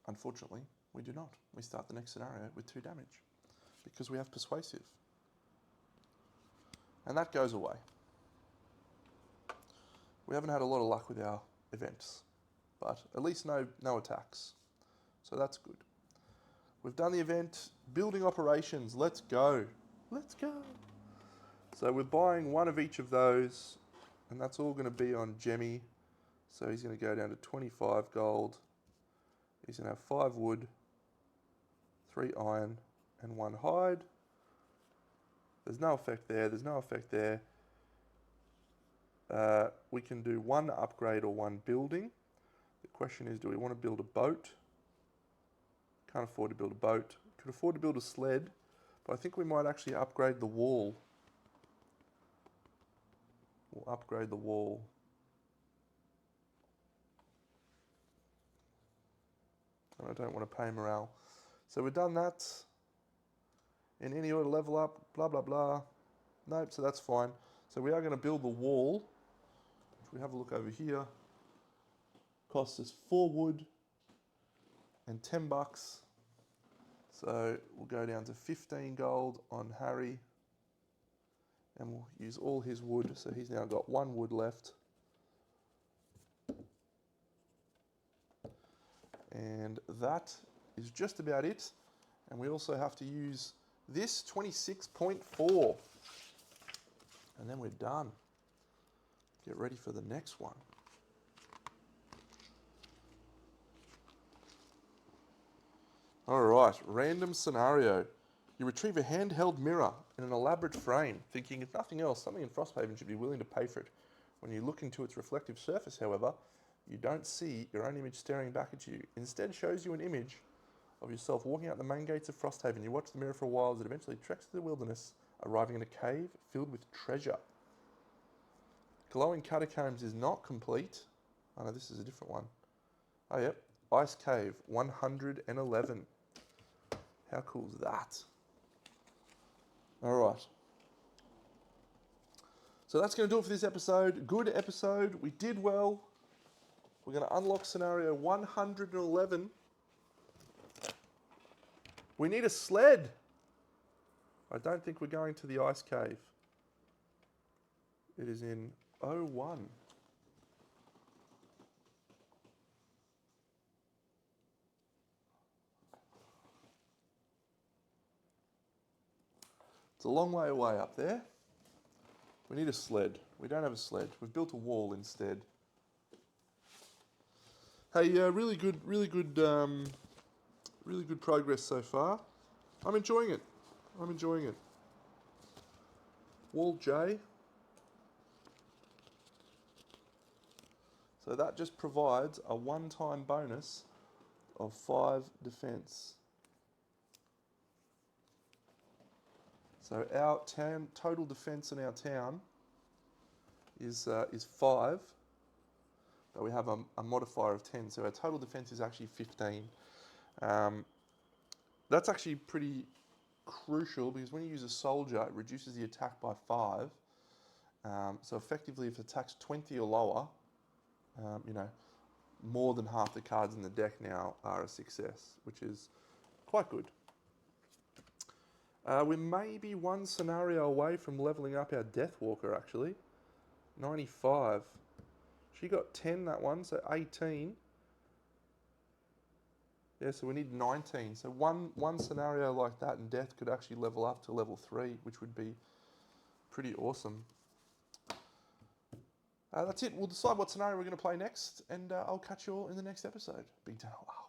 Unfortunately, we do not. We start the next scenario with 2 damage because we have persuasive. And that goes away. We haven't had a lot of luck with our events, but at least no attacks. So that's good. We've done the event, building operations, let's go. Let's go. So we're buying 1 of each of those, and that's all going to be on Jemmy. So he's going to go down to 25 gold. He's going to have 5 wood, 3 iron, and 1 hide. There's no effect there, there's no effect there. We can do 1 upgrade or 1 building. The question is, do we want to build a boat? Can't afford to build a boat. Could afford to build a sled, but I think we might actually upgrade the wall. We'll upgrade the wall. And I don't want to pay morale. So we've done that. In any order level up, blah, blah, blah. Nope, so that's fine. So we are going to build the wall. If we have a look over here, costs us 4 wood and 10 bucks. So we'll go down to 15 gold on Harry. And we'll use all his wood. So he's now got 1 wood left. And that is just about it. And we also have to use this 26.4. And then we're done. Get ready for the next one. All right, random scenario. You retrieve a handheld mirror in an elaborate frame, thinking if nothing else, something in Frosthaven should be willing to pay for it. When you look into its reflective surface, however, you don't see your own image staring back at you. Instead, shows you an image of yourself walking out the main gates of Frosthaven. You watch the mirror for a while as it eventually treks through the wilderness, arriving in a cave filled with treasure. Glowing Catacombs is not complete. Oh no, this is a different one. Oh yep, Ice Cave 111. How cool is that? All right. So that's going to do it for this episode. Good episode. We did well. We're going to unlock scenario 111. We need a sled. I don't think we're going to the ice cave. It is in 01. It's a long way away up there. We need a sled. We don't have a sled. We've built a wall instead. Hey, really good progress so far. I'm enjoying it. Wall J. So that just provides a one-time bonus of 5 defense. So our total defense in our town is 5, but we have a modifier of 10. So our total defense is actually 15. That's actually pretty crucial because when you use a soldier, it reduces the attack by 5. So effectively, if it attacks 20 or lower, more than half the cards in the deck now are a success, which is quite good. We may be one scenario away from leveling up our Deathwalker, actually. 95. She got 10, that one, so 18. Yeah, so we need 19. So one scenario like that and Death could actually level up to level 3, which would be pretty awesome. That's it. We'll decide what scenario we're going to play next, and I'll catch you all in the next episode. Big Deno out.